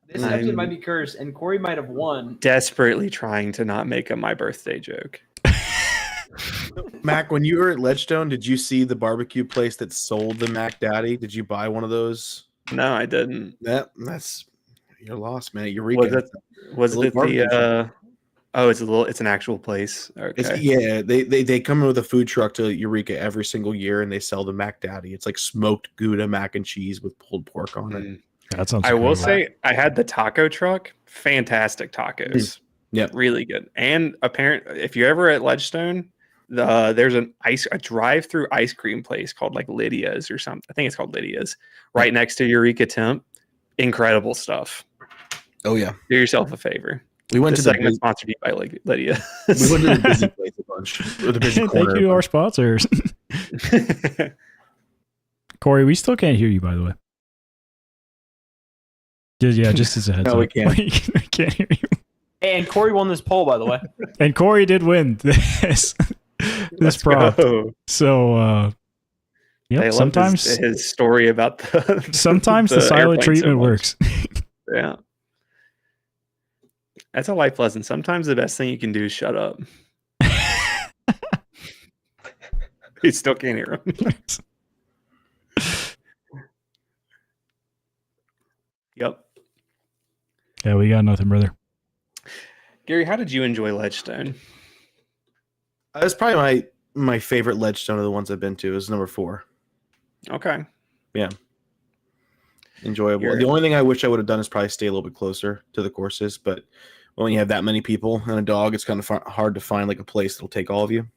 This episode might be cursed, and Corey might have won. Desperately trying to not make a my birthday joke. Mac, when you were at Ledgestone, did you see the barbecue place that sold the Mac Daddy? Did you buy one of those? No, I didn't. That's your loss, man. Eureka. Was The it barbecue the it's an actual place. Okay. Yeah, they come in with a food truck to Eureka every single year, and they sell the Mac Daddy. It's like smoked Gouda mac and cheese with pulled pork on it. Mm. That sounds I will incredible. say I had the taco truck. Fantastic tacos. Yep. Really good. And if you're ever at Ledgestone, there's a drive-through ice cream place called like Lydia's or something. I think it's called Lydia's, right next to Eureka Temp. Incredible stuff. Oh yeah, Do yourself a favor. we went This to segment sponsored by Lydia. we went to the busy place a bunch, or the busy Thank corner. you to our sponsors. Corey, we still can't hear you, by the way. Yeah, just as a heads No, up. we can't. We can't hear you. And Corey won this poll, by the way. And Corey did win this Let's prompt. go. So, I yep, love sometimes his story about the sometimes the silent airplane so treatment much. works. Yeah. That's a life lesson. Sometimes the best thing you can do is shut up. You still can't hear him. Yep. Yeah, we got nothing, brother. Gary, how did you enjoy Ledgestone? That's probably my favorite Ledgestone of the ones I've been to. Is number 4. Okay. Enjoyable. You're- The only thing I wish I would have done is probably stay a little bit closer to the courses, but when you have that many people and a dog, it's kind of hard to find like a place that'll take all of you.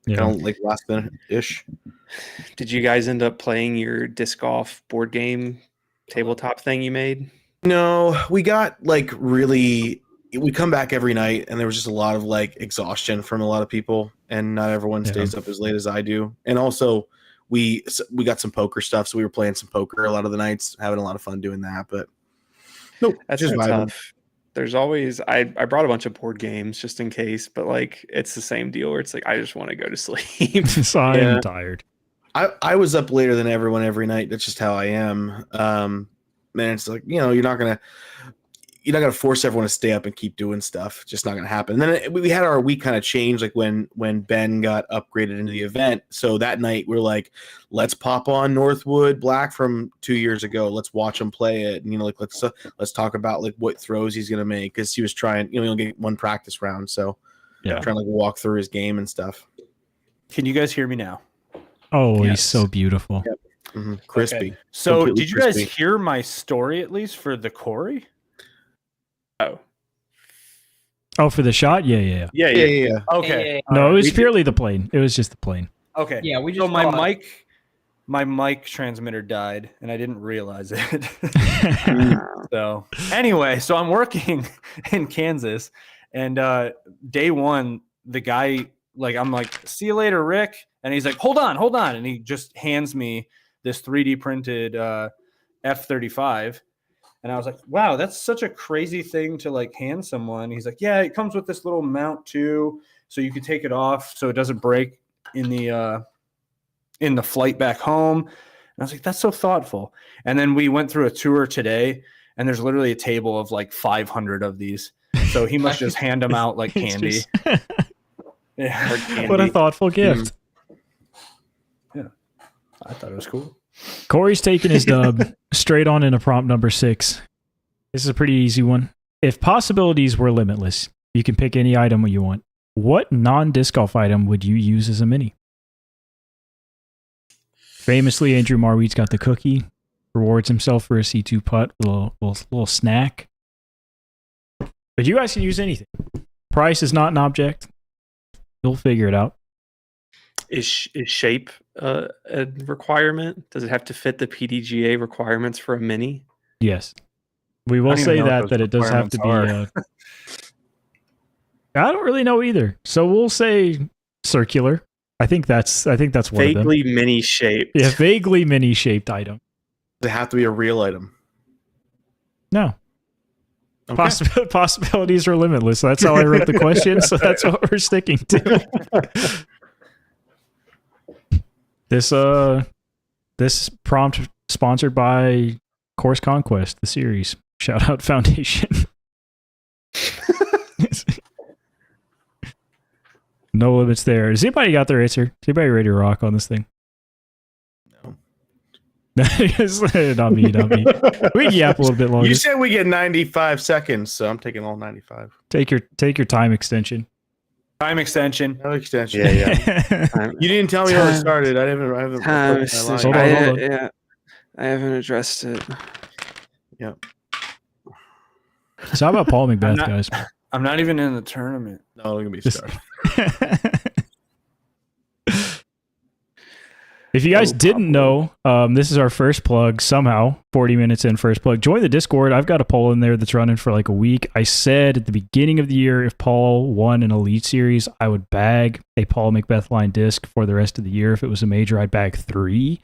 Yeah. Kind of like last minute ish. Did you guys end up playing your disc golf board game tabletop thing you made? No, we got like we come back every night, and there was just a lot of like exhaustion from a lot of people, and not everyone Yeah. stays up as late as I do. And also, we got some poker stuff, so we were playing some poker a lot of the nights, having a lot of fun doing that. But no, That's just so vibing. tough. There's always I brought a bunch of board games just in case, but like it's the same deal where it's like I just want to go to sleep. So I'm Yeah. tired. I was up later than everyone every night. That's just how I am. Man, it's like, you're not gonna force everyone to stay up and keep doing stuff. It's just not gonna happen. And then we had our week kind of change, like when Ben got upgraded into the event. So that night we're like, let's pop on Northwood Black from 2 years ago. Let's watch him play it. And like let's talk about like what throws he's gonna make, because he was trying. He only get one practice round, so Yeah. trying to like walk through his game and stuff. Can you guys hear me now? Oh, Yes. he's so beautiful. Yep. Crispy. Okay. So, Completely did you guys crispy. hear my story at least for the Corey? Oh, Oh, for the shot? Yeah. yeah. Yeah. Okay. No, it was We did- purely the plane. It was just the plane. Okay. Yeah, we So just thought- my mic transmitter died, and I didn't realize it. Uh, So anyway, so I'm working in Kansas, and day one, the guy, like, I'm like, "See you later, Rick," and he's like, hold on," and he just hands me this 3D printed F-35, and I was like, "Wow, that's such a crazy thing to like hand someone." He's like, "Yeah, it comes with this little mount too, so you can take it off so it doesn't break in the flight back home." And I was like, "That's so thoughtful." And then we went through a tour today, and there's literally a table of like 500 of these. So he must just hand them out like candy. Just- Yeah. what a thoughtful gift. I thought it was cool. Corey's taking his dub straight on into prompt number 6. This is a pretty easy one. If possibilities were limitless, you can pick any item you want. What non-disc golf item would you use as a mini? Famously, Andrew Marweed's got the cookie. Rewards himself for a C2 putt, little snack. But you guys can use anything. Price is not an object. You'll figure it out. Is shape a requirement? Does it have to fit the PDGA requirements for a mini? Yes. We will don't even say know what that those it does have to be. requirements I don't really know either. So we'll say circular. I think that's one of them. Vaguely mini shaped. Yeah, vaguely mini shaped item. Does it have to be a real item? No. Okay. Possibilities are limitless. That's how I wrote the question, so that's what we're sticking to. This prompt sponsored by Course Conquest, the series. Shout out Foundation. No limits there. Has anybody got their answer? Is anybody ready to rock on this thing? No. Not me. We can yap a little bit longer. You said we get 95 seconds, so I'm taking all 95. Take your time extension. Time extension. No extension. Yeah. You didn't tell me when it started. I haven't. Time Hold on. Yeah, I haven't addressed it. So how about Paul Macbeth, not- guys? I'm not even in the tournament. No, look at me Just- start. If you guys didn't know, this is our first plug somehow, 40 minutes in, first plug. Join the Discord. I've got a poll in there that's running for like a week. I said at the beginning of the year, if Paul won an Elite Series, I would bag a Paul Macbeth line disc for the rest of the year. If it was a major, I'd bag 3.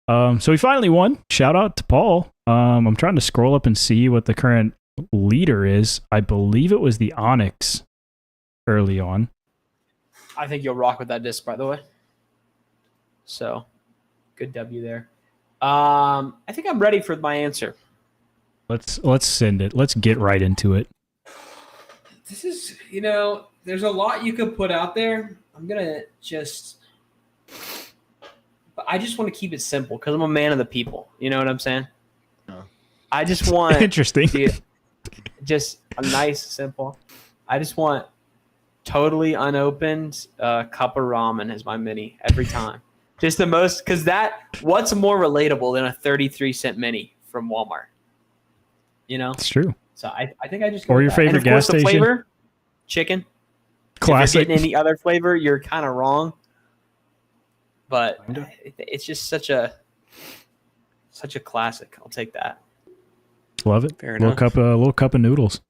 So he finally won. Shout out to Paul. I'm trying to scroll up and see what the current leader is. I believe it was the Onyx early on. I think you'll rock with that disc, by the way. So, good W there. I think I'm ready for my answer. Let's send it. Let's get right into it. This is, there's a lot you could put out there. I'm gonna But I just want to keep it simple because I'm a man of the people. You know what I'm saying? No. I just want Interesting. just a nice, simple. I just want totally unopened cup of ramen as my mini every time. Just the most, because what's more relatable than a 33-cent mini from Walmart? It's true. So I think I just Or go your with that. And favorite of course, gas the station? flavor, chicken. Classic. If you're getting any other flavor, you're kind of wrong. But it's just such a classic. I'll take that. Love it. Fair Little enough. little cup of noodles.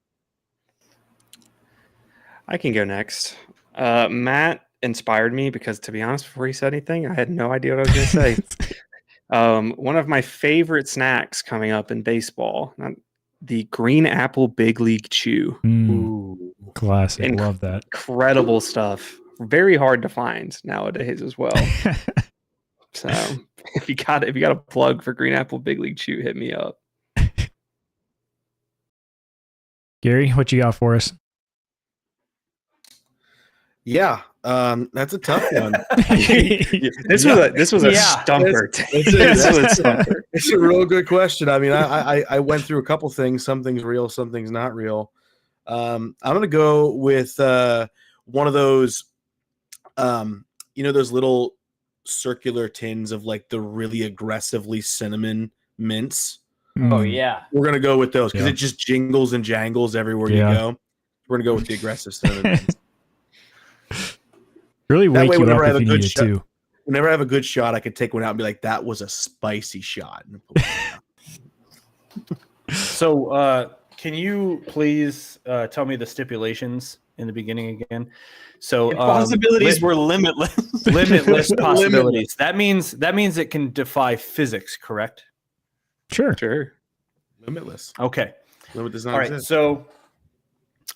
I can go next. Matt inspired me because, to be honest, before he said anything, I had no idea what I was going to say. One of my favorite snacks coming up in baseball, the Green Apple Big League Chew. Ooh, classic. Love that. Incredible stuff. Very hard to find nowadays as well. So if you got a plug for Green Apple Big League Chew, hit me up. Gary, what you got for us? Yeah, that's a tough one. This was a stumper. It's a real good question. I mean, I went through a couple things. Some things real, some things not real. I'm gonna go with one of those, those little circular tins of like the really aggressively cinnamon mints. Oh Mm. yeah. We're gonna go with those because Yeah. it just jingles and jangles everywhere Yeah. you go. We're gonna go with the aggressive cinnamon mints. Really That wake way, you whenever I up have if a you good need it shot- too. Whenever I have a good shot, I could take one out and be like, "That was a spicy shot." So, can you please tell me the stipulations in the beginning again? So, Possibilities were limitless. limitless possibilities. That means it can defy physics, correct? Sure. Sure. Limitless. Okay. Limit does not All right. exist. So,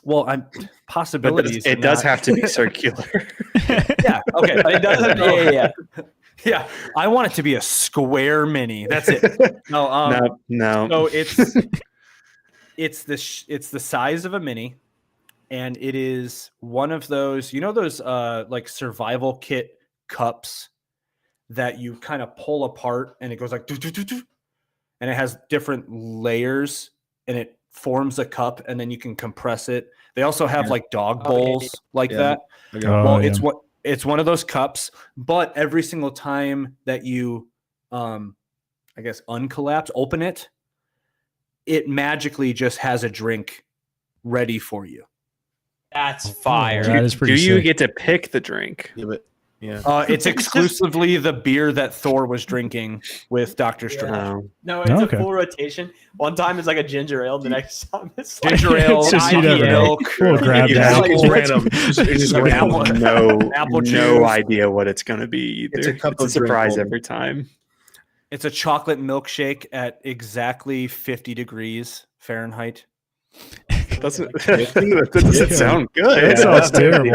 well, I'm But possibilities. it are does not- have to be circular. Yeah. Okay. It doesn't. Yeah. Yeah. I want it to be a square mini. That's it. No. No. So it's the size of a mini, and it is one of those, those like survival kit cups that you kind of pull apart and it goes like and it has different layers and it forms a cup and then you can compress it. They also have like dog Oh, yeah, bowls like yeah. that. Okay. Oh, Well, yeah. it's one of those cups, but every single time that you I guess open it, it magically just has a drink ready for you. That's fire. That is pretty Do you sick. get to pick the drink? Yeah, but yeah. It's exclusively the beer that Thor was drinking with Doctor Strange. No. No, it's Okay. a full rotation. One time it's like a ginger ale. The next time it's like Ginger ale, It's just, IPA, you never know. milk. We'll grab You that. have- It's Apple- random. It's just You have random. no Apple no juice. idea what it's going to be either. It's a cup It's a of drink surprise holder. every time. It's a chocolate milkshake at exactly 50 degrees Fahrenheit. Doesn't that doesn't Yeah. sound good? That sounds terrible.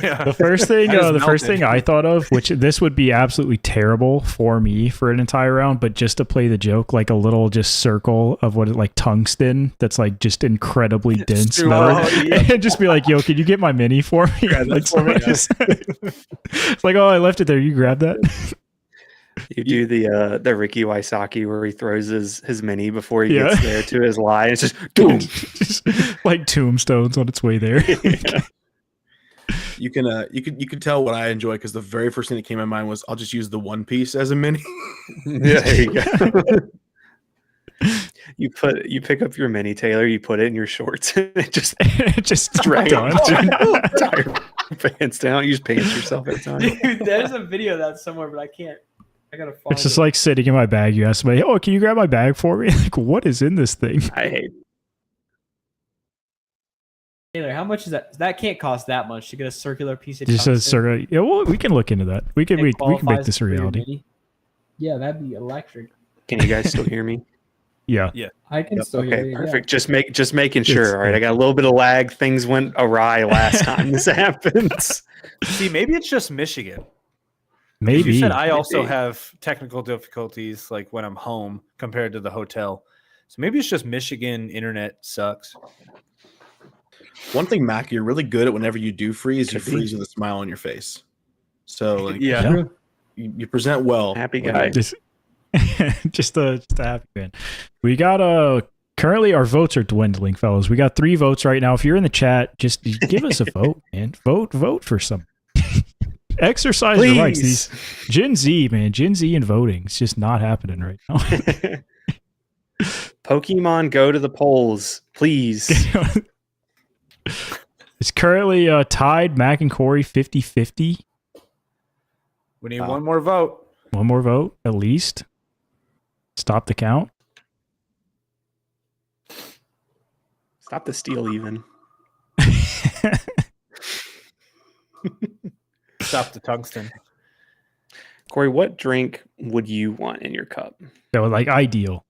Yeah. The first thing, That is the first melted. thing I thought of, which this would be absolutely terrible for me for an entire round, but just to play the joke, like a little just circle of what like tungsten that's like just incredibly dense Super- metal, oh, yeah. and just be like, "Yo, can you get my mini for me?" Grab that Like, for me, someone just- it's like, "Oh, I left it there. You grab that." You do the Ricky Wysocki where he throws his mini before he Yeah. gets there to his lie. It's just boom. Just like tombstones on its way there. You can tell what I enjoy because the very first thing that came to my mind was I'll just use the One Piece as a mini. Yeah, there you go. You pick up your mini, Taylor. You put it in your shorts, and it just just drag done. entire pants down. You just pants yourself every time. Dude, there's a video of that somewhere, but I can't. I gotta find It's just it. like sitting in my bag. You ask somebody, "Oh, can you grab my bag for me?" Like, what is in this thing? I hate. Taylor, how much is that? That can't cost that much to get a circular piece of Just tungsten. a circle. Yeah, well, we can look into that. We can It we can make qualifies this a for your reality. mini. Yeah, that'd be electric. Can you guys still hear me? Yeah. I can Yep, still hear Okay, you. perfect. Just making It's- sure. All right, I got a little bit of lag. Things went awry last time this happens. See, maybe it's just Michigan. Maybe. You said I also Maybe. have technical difficulties like when I'm home compared to the hotel. So maybe it's just Michigan internet sucks. One thing, Mac, you're really good at whenever you do freeze, you Could be. freeze with a smile on your face. So like Yeah. you present well. Happy when guy. you- Just, just a happy man. We got currently our votes are dwindling, fellas. We got 3 votes right now. If you're in the chat, just give us a vote, man. Vote for some. Exercise your rights. Please. These Gen Z, man. Gen Z and voting. It's just not happening right now. Pokemon, go to the polls, please. It's currently tied Mac and Corey 50-50. We need one more vote. One more vote, at least. Stop the count. Stop the steal, even. Stop the tungsten. Corey, what drink would you want in your cup? That was like ideal.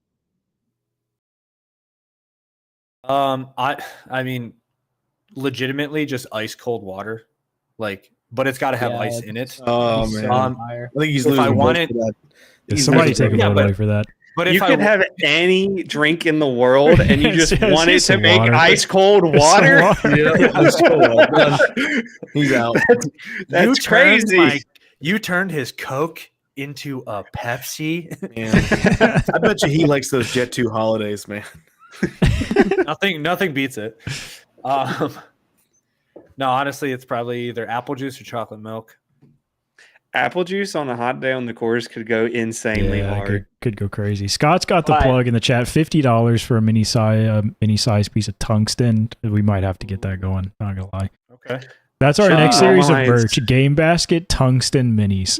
I mean, legitimately just ice cold water, like, but it's got to have Yeah, ice in it. Oh So man, fire. I think he's if losing. I want votes it- for that. Does He's somebody losing take a votes. Yeah, vote but- away for that. But You if could I have any drink in the world, and you It's just just- want it it's to just make water. ice cold It's water. Yeah, ice cold. Done. He's out. That's turned crazy. you turned his Coke into a Pepsi. Man. I bet you he likes those Jet 2 holidays, man. nothing beats it. No, honestly, it's probably either apple juice or chocolate milk. apple juice on a hot day on the course could go insanely hard. Could go crazy. Scott's got the Right. plug in the chat. $50 for a mini size piece of tungsten. We might have to get that going. Not gonna lie. Okay. That's our Should next we series of normalize- merch. Game basket tungsten minis.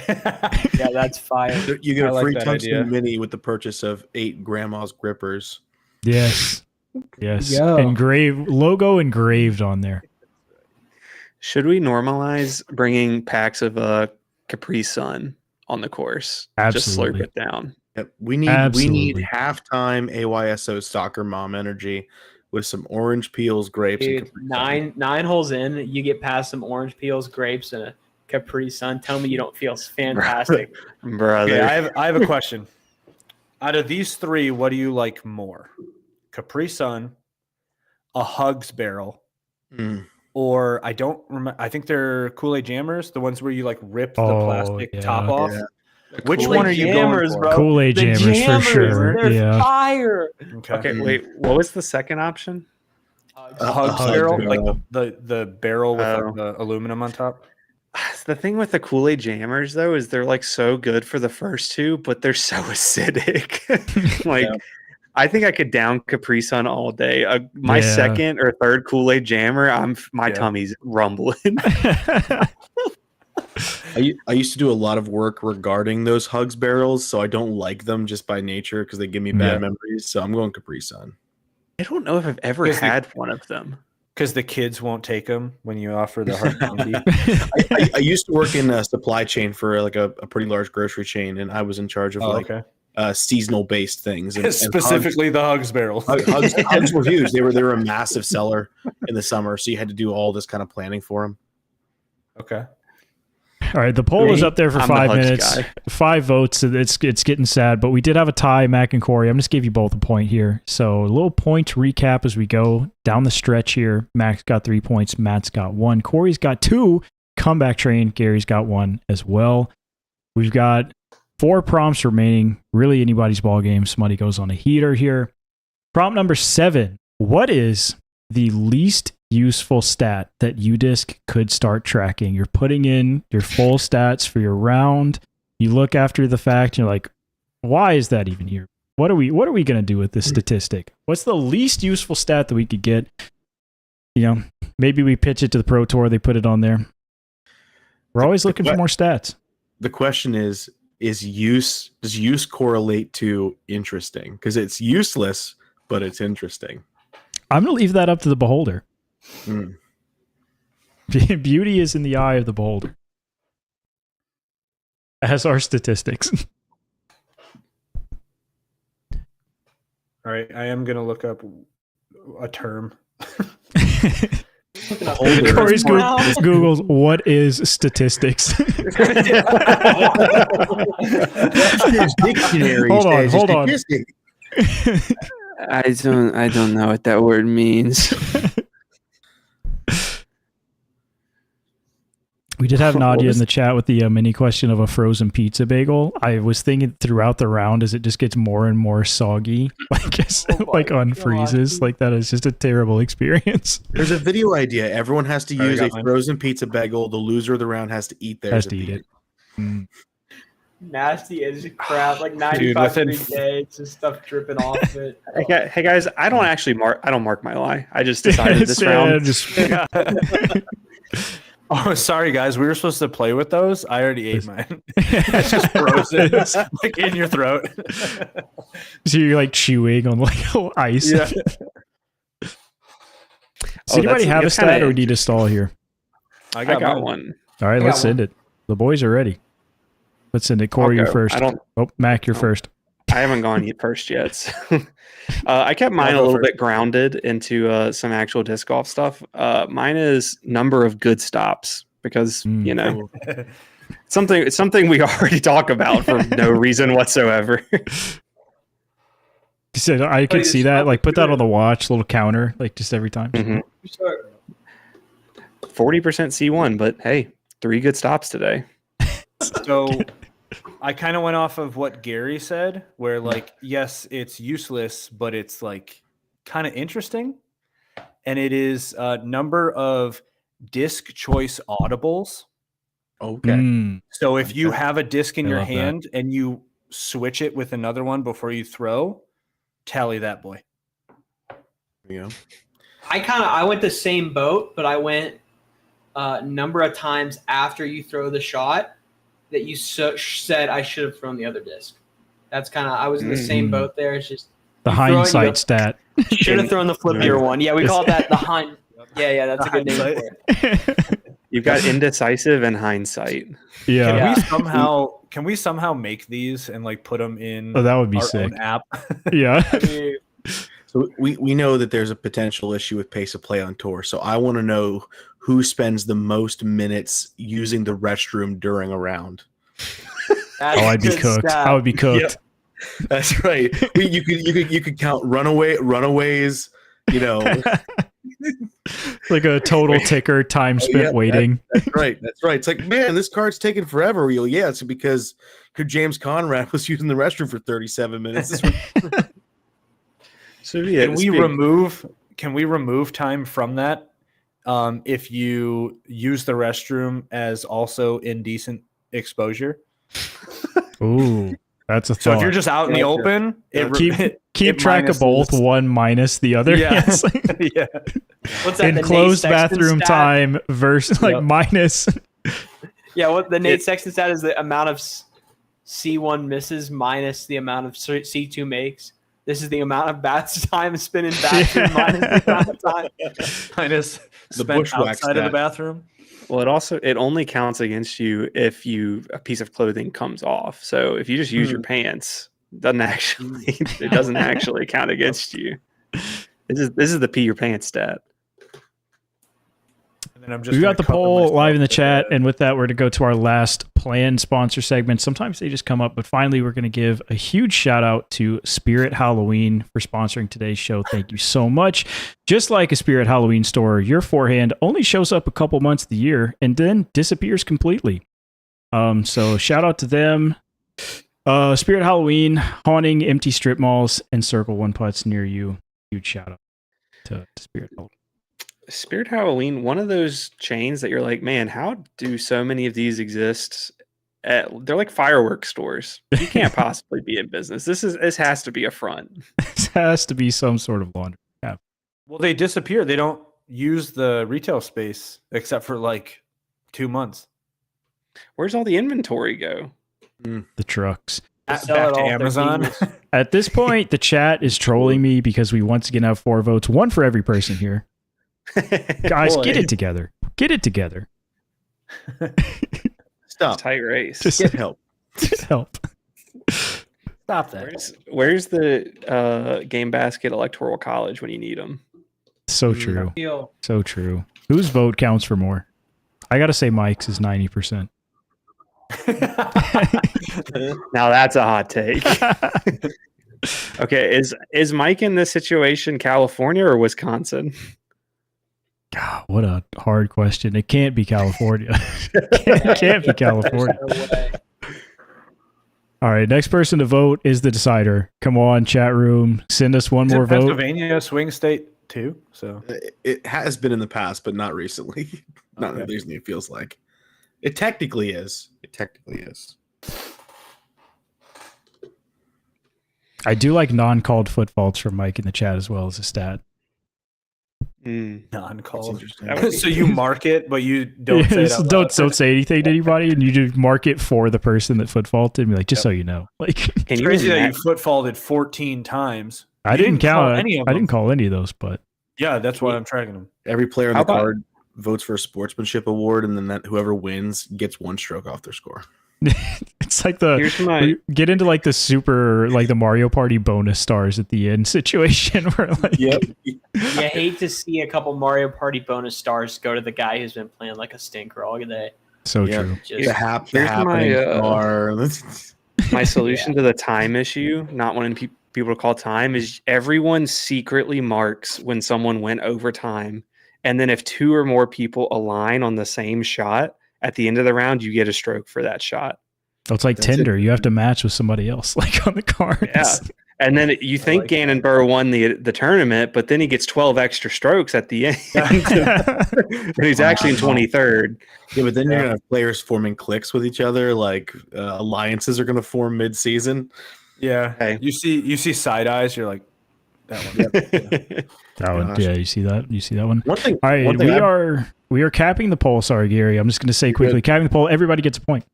Yeah, that's fire. You get I a like free that tungsten idea. mini with the purchase of 8 grandma's grippers. Yes. Yes. Yo. Logo engraved on there. Should we normalize bringing packs of Capri Sun on the course? Absolutely. Just slurp it down. Yep. We need Absolutely. halftime AYSO soccer mom energy with some orange peels, grapes, and Dude, Capri Sun. nine holes in, you get past some orange peels, grapes, and a Capri Sun. Tell me you don't feel fantastic. Brother. Okay, I have a question. Out of these three, what do you like more? Capri Sun, a Hugs barrel, Mm. or I don't remember. I think they're Kool-Aid Jammers, the ones where you like rip the Oh, plastic yeah. top off. Yeah. Which Kool-Aid one are you Jammers, going for? bro? Kool-Aid The Jammers for sure. They're Yeah. fire. Okay. Okay, wait. What was the second option? A Hugs Hugs barrel, barrel. like the barrel with Oh. like the aluminum on top. The thing with the Kool-Aid Jammers though is they're like so good for the first two, but they're so acidic. Like Yeah. I think I could down Capri Sun all day. My Yeah. second or third Kool-Aid Jammer, my Yeah. tummy's rumbling. I used to do a lot of work regarding those Hugs barrels, so I don't like them just by nature because they give me bad Yeah. memories. So I'm going Capri Sun. I don't know if I've ever Because the- had one of them. Because the kids won't take them when you offer the hard candy. I used to work in a supply chain for like a pretty large grocery chain, and I was in charge of okay. seasonal based things. And Specifically the Hugs barrel. Hugs were huge. They were a massive seller in the summer, so you had to do all this kind of planning for them. Okay. All right, the poll is Me? up there for I'm the 5 Hugs minutes. guy. 5 votes. It's getting sad, but we did have a tie, Mac and Corey. I'm just give you both a point here. So a little point recap as we go down the stretch here. Mac's got 3 points. Matt's got 1. Corey's got 2. Comeback train. Gary's got 1 as well. We've got 4 prompts remaining. Really anybody's ball game. Somebody goes on a heater here. Prompt number 7. What is the least useful stat that UDisc could start tracking? You're putting in your full stats for your round. You look after the fact, you're like, why is that even here? What are we going to do with this statistic? What's the least useful stat that we could get? You know, maybe we pitch it to the Pro Tour, they put it on there. We're always looking for more stats. The question is does use correlate to interesting? Because it's useless, but it's interesting. I'm going to leave that up to the beholder. Mm. Beauty is in the eye of the beholder. As are statistics. All right. I am going to look up a term. Corey's Googles, what is statistics? Dictionary Hold on, says hold on. statistic. I don't know what that word means. We did have What Nadia was- in the chat with the mini question of a frozen pizza bagel. I was thinking throughout the round as it just gets more and more soggy, like unfreezes. Like that is just a terrible experience. There's a video idea. Everyone has to I use a got mine. frozen pizza bagel. The loser of the round has to eat theirs. Has at to the eat end. it. Mm. Nasty as crap, like 95 within- degree day, just stuff dripping off it. Hey guys, I don't actually mark my lie. I just decided this Yeah, round. just- Oh, sorry guys. We were supposed to play with those. I already ate mine. It's just frozen, like in your throat. so you're like chewing on like ice. Yeah. Does Oh, anybody that's- have a that's kinda stat or we need to stall here? I I got mine. one. All right, I let's got send it. The boys are ready. Let's send it. Corey, I'll you go. first. I don't. Oh, Mac, you're Oh. first. I haven't gone yet first yet. So. I kept mine I'll a go little first. bit grounded into some actual disc golf stuff. Mine is number of good stops because Mm. you know something we already talk about for no reason whatsoever. You said I could you see just that. have Like to put do that it. on the watch, little counter, like just every time. 40% C1, but hey, 3 good stops today. So I kind of went off of what Gary said, where like, yes, it's useless, but it's like kind of interesting. And it is number of disc choice audibles. Okay. Mm. So if you Okay. have a disc in I your love that. hand and you switch it with another one before you throw, tally that boy. You know? I went the same boat, but I went number of times after you throw the shot that you said I should have thrown the other disc. That's kind of I was in the same Mm. boat there. It's just The you throw it, you hindsight go, stat. should have thrown the flippier one. Yeah, we call that the hind. Yeah, that's The a good name hindsight. for it. You've got indecisive and hindsight. Yeah. Can Yeah. we somehow make these and like put them in Oh, that would be our sick. own app? Yeah. I mean, So we know that there's a potential issue with pace of play on tour. So I want to know who spends the most minutes using the restroom during a round. that's Oh, I'd be good cooked. stat. I would be cooked. That's right. You could count runaways. You know, Like a total ticker, time spent yeah, waiting. that's right. That's right. It's like, man, this card's taking forever. Yeah, it's because James Conrad was using the restroom for 37 minutes. So yeah, Can we remove time from that if you use the restroom as also indecent exposure? Ooh, that's a So thought. if you're just out in the Gotcha. open, keep it track of both, minuses- one minus the other. Yeah. Yes. yeah. What's that? the Nate Enclosed Sexton bathroom stat? time versus like Yep. minus. Yeah, what the Nate Sexton stat is the amount of C1 misses minus the amount of C2 makes. This is the amount of time spent in bathroom minus the amount of time. Minus The spent bushwhack outside of the stat. bathroom. Well, it only counts against you if a piece of clothing comes off. So if you just use your pants, it doesn't actually count against you. This is the pee your pants stat. And then I'm just We gonna got the cover poll myself live in the with chat, and with that, we're to go to our last planned sponsor segment. Sometimes they just come up, but finally, we're going to give a huge shout out to Spirit Halloween for sponsoring today's show. Thank you so much. Just like a Spirit Halloween store, your forehand only shows up a couple months of the year and then disappears completely. So shout out to them. Spirit Halloween, haunting empty strip malls and Circle One putts near you. Huge shout out to Spirit Halloween. Spirit Halloween, one of those chains that you're like, man, how do so many of these exist? They're like fireworks stores. You can't possibly be in business. This has to be a front. This has to be some sort of laundry. Well, they disappear. They don't use the retail space except for like 2 months. Where's all the inventory go? The trucks. Sell Back it to all at Amazon. convenience. At this point, the chat is trolling me because we once again have 4 votes, one for every person here. Guys, Boy, get it together. Get it together. Stop. tight race. Just Get help. help. Stop that. Where's the Game Basket Electoral College when you need them? So true. Feel- So true. Whose vote counts for more? I got to say Mike's is 90%. Now that's a hot take. Okay, is Mike in this situation California or Wisconsin? God, what a hard question. It can't be California. It can't be California. There's no way. All right, next person to vote is the decider. Come on, chat room. Send us one more vote. Pennsylvania swing state too. So It has been in the past, but not recently. Not Okay. recently, it feels like. It technically is. It technically is. I do like non-called foot faults from Mike in the chat as well as a stat. Mm. That's non-called. interesting. That would be- So you mark it, but you don't say it Yes, out don't loud. say anything to anybody, and you just mark it for the person that foot faulted. And be like, just so you know, like Can It's you crazy that you imagine? foot faulted 14 times. I You didn't call count any of I them. didn't call any of those, but Yeah, that's why I'm tracking them. Every player on How the about- card votes for a sportsmanship award, and then that whoever wins gets 1 stroke off their score. it's like the Here's my we get into like the super like the Mario Party bonus stars at the end situation where like You hate to see a couple Mario Party bonus stars go to the guy who's been playing like a stinker all day. so Yeah. true. Just, The Here's happening my, are my solution to the time issue, not wanting people to call time, is everyone secretly marks when someone went over time, and then if 2 or more people align on the same shot at the end of the round, you get a stroke for that shot. Oh, it's like That's it. Tinder. You have to match with somebody else like on the cards. Yeah. And then you think like Gannon Burr won the tournament, but then he gets 12 extra strokes at the end. And he's actually in 23rd. Yeah, but then you're gonna have players forming cliques with each other, like alliances are gonna form mid-season. Yeah. Okay. You see side eyes, you're like, that one. That one, Gosh. yeah, you see that? You see that one? One thing, All right, one thing we are capping the poll. Sorry, Gary. I'm just going to say quickly, capping the poll. Everybody gets a point.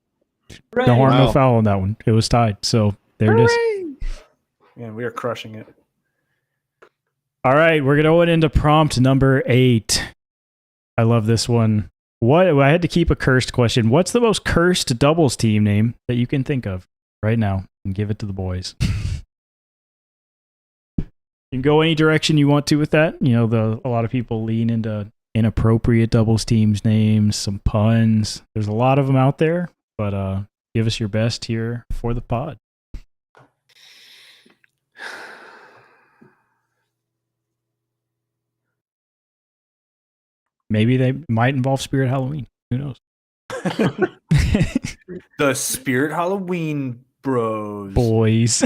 No harm, no Wow. foul on that one. It was tied. So there it is. Man, we are crushing it. All right, we're going into prompt number 8. I love this one. I had to keep a cursed question. What's the most cursed doubles team name that you can think of right now? And give it to the boys. You can go any direction you want to with that. You know, a lot of people lean into inappropriate doubles teams names, some puns. There's a lot of them out there, but give us your best here for the pod. Maybe they might involve Spirit Halloween. Who knows? The Spirit Halloween Bros. Boys.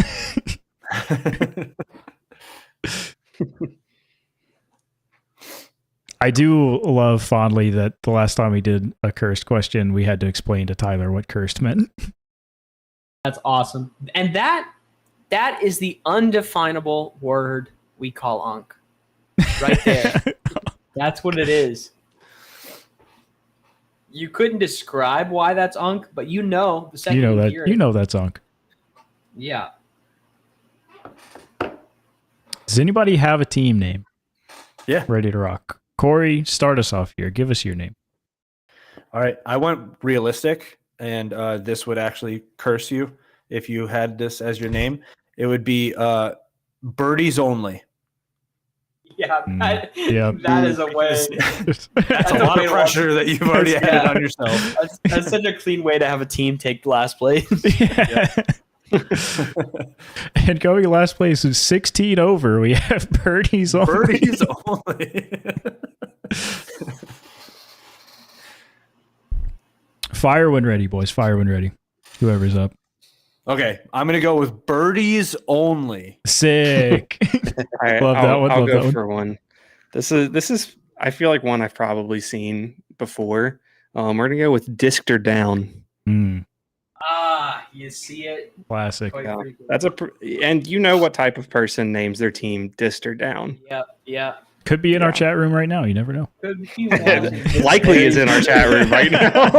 I do love fondly that the last time we did a cursed question, we had to explain to Tyler what cursed meant. That's awesome. And that is the undefinable word we call unk. Right there. That's what it is. You couldn't describe why that's unk, but you know the second you hear it. You know that's unk. Yeah. Does anybody have a team name? Yeah. Ready to rock. Corey, start us off here. Give us your name. All right. I went realistic, and this would actually curse you if you had this as your name. It would be Birdies Only. Yeah, yeah. That is a way. That's a lot of pressure that you've already added on yourself. That's such a clean way to have a team take last place. And going last place is 16 over. We have Birdies Only. Birdies Only. Fire when ready, boys. Fire when ready. Whoever's up. Okay, I'm gonna go with Birdies Only. Sick. All right, Love that one, I'll love go that one. for one. This is I feel like one I've probably seen before. We're gonna go with Disked or Down. You see it. Classic. Quite Yeah, frequently. that's and you know what type of person names their team Disked or Down. Yeah. Could be in our chat room right now. You never know. Could be watching. Likely is in our chat room right now.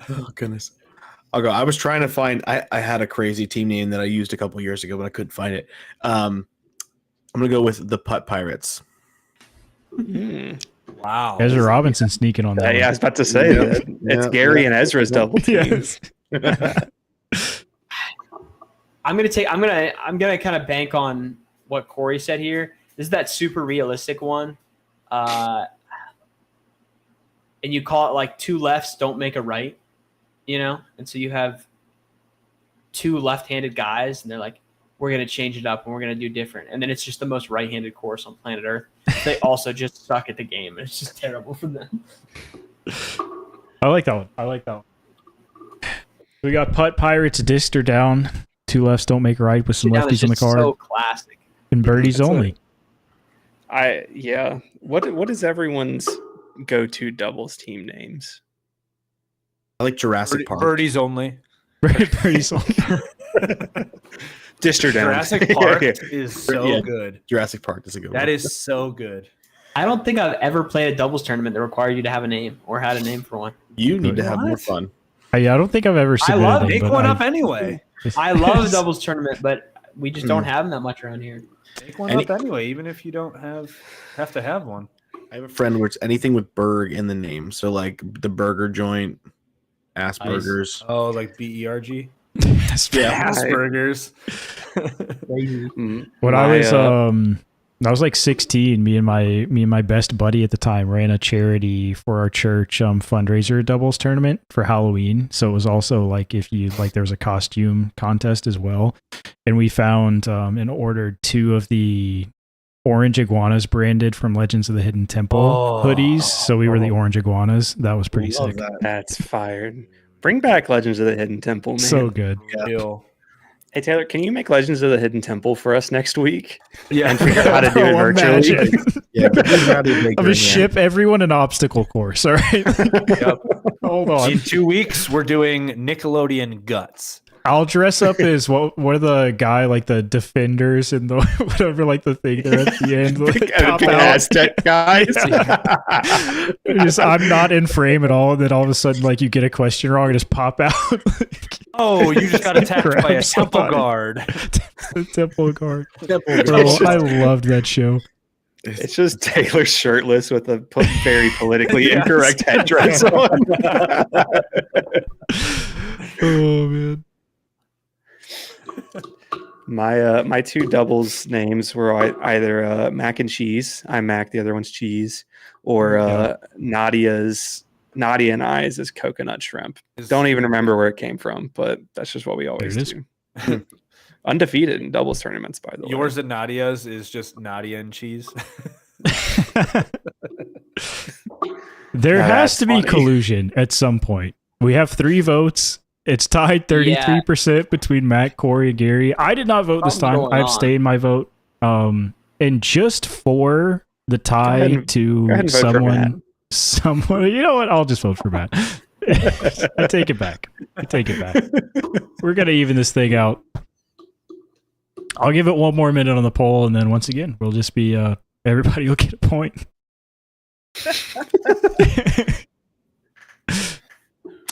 Oh goodness. I'll go. I was trying to find. I had a crazy team name that I used a couple years ago, but I couldn't find it. I'm gonna go with the Putt Pirates. Wow. Ezra Robinson sneaking on that. Yeah, I was about to say Yeah. that. It's Yeah. Gary and Ezra's double teams. I'm gonna kind of bank on what Corey said here. This is that super realistic one. And you call it like two lefts don't make a right, you know? And so you have two left-handed guys and they're like, we're going to change it up and we're going to do different. And then it's just the most right-handed course on planet Earth. They also just suck at the game. It's just terrible for them. I like that one. We got Putt Pirates, Disked or Down. Two lefts don't make a right with some That was lefties on the just card. so classic. And Birdies That's Only. What is everyone's go-to doubles team names? I like Jurassic Park. Birdies Only. Birdies Only. Disked or Down. Jurassic Park Yeah. is so Yeah. good. Jurassic Park is a good one. That is so good. I don't think I've ever played a doubles tournament that required you to have a name or had a name for one. You need to have more What? fun. Yeah, I don't think I've ever submitted love them, Make but one I- up anyway. I love a doubles tournament, but we just don't have them that much around here. Make one Any- up anyway, even if you don't have to have one. I have a friend where it's anything with Berg in the name. So like the burger joint, Asperger's. Oh, like BERG? Yeah. Asperger's. When I was like 16, me and my best buddy at the time ran a charity for our church fundraiser doubles tournament for Halloween. So it was also like if you like there was a costume contest as well. And we found and ordered 2 of the orange iguanas branded from Legends of the Hidden Temple hoodies. So we were the orange iguanas. That was pretty sick. That's fired. Bring back Legends of the Hidden Temple, man. So good. Real. Hey Taylor, can you make Legends of the Hidden Temple for us next week? Yeah. And figure out how to do it Oh, virtually. imagine. Yeah, get these rowdy I'm Baker gonna in here. ship everyone an obstacle course. All right. Yep. Hold on. In 2 weeks, we're doing Nickelodeon Guts. I'll dress up as what are the guy like the defenders and the whatever like the thing there at the end. Like, pop Big out. Aztec guys. Just, I'm not in frame at all, and then all of a sudden like you get a question wrong and just pop out. Oh, you just got attacked by a Grab temple somebody. guard. The Temple Guard. Temple Bro, It's just- I loved that show. It's just Taylor shirtless with a very politically Yes. incorrect headdress on. Oh man. My two doubles names were either Mac and Cheese. I'm Mac, the other one's Cheese, or Nadia and I's is Coconut Shrimp. Don't even remember where it came from, but that's just what we always There it do. Undefeated in doubles tournaments, by the way. Yours and Nadia's is just Nadia and cheese. There Now has that's to be funny. collusion at some point. We have 3 votes. It's tied 33% between Matt, Corey, and Gary. I did not vote this Something's time. going I on. abstained my vote. And just for the ahead tie and- to go ahead and vote for Matt. someone, you know what? I'll just vote for Matt. I take it back. We're gonna even this thing out. I'll give it one more minute on the poll, and then once again, we'll just be everybody will get a point.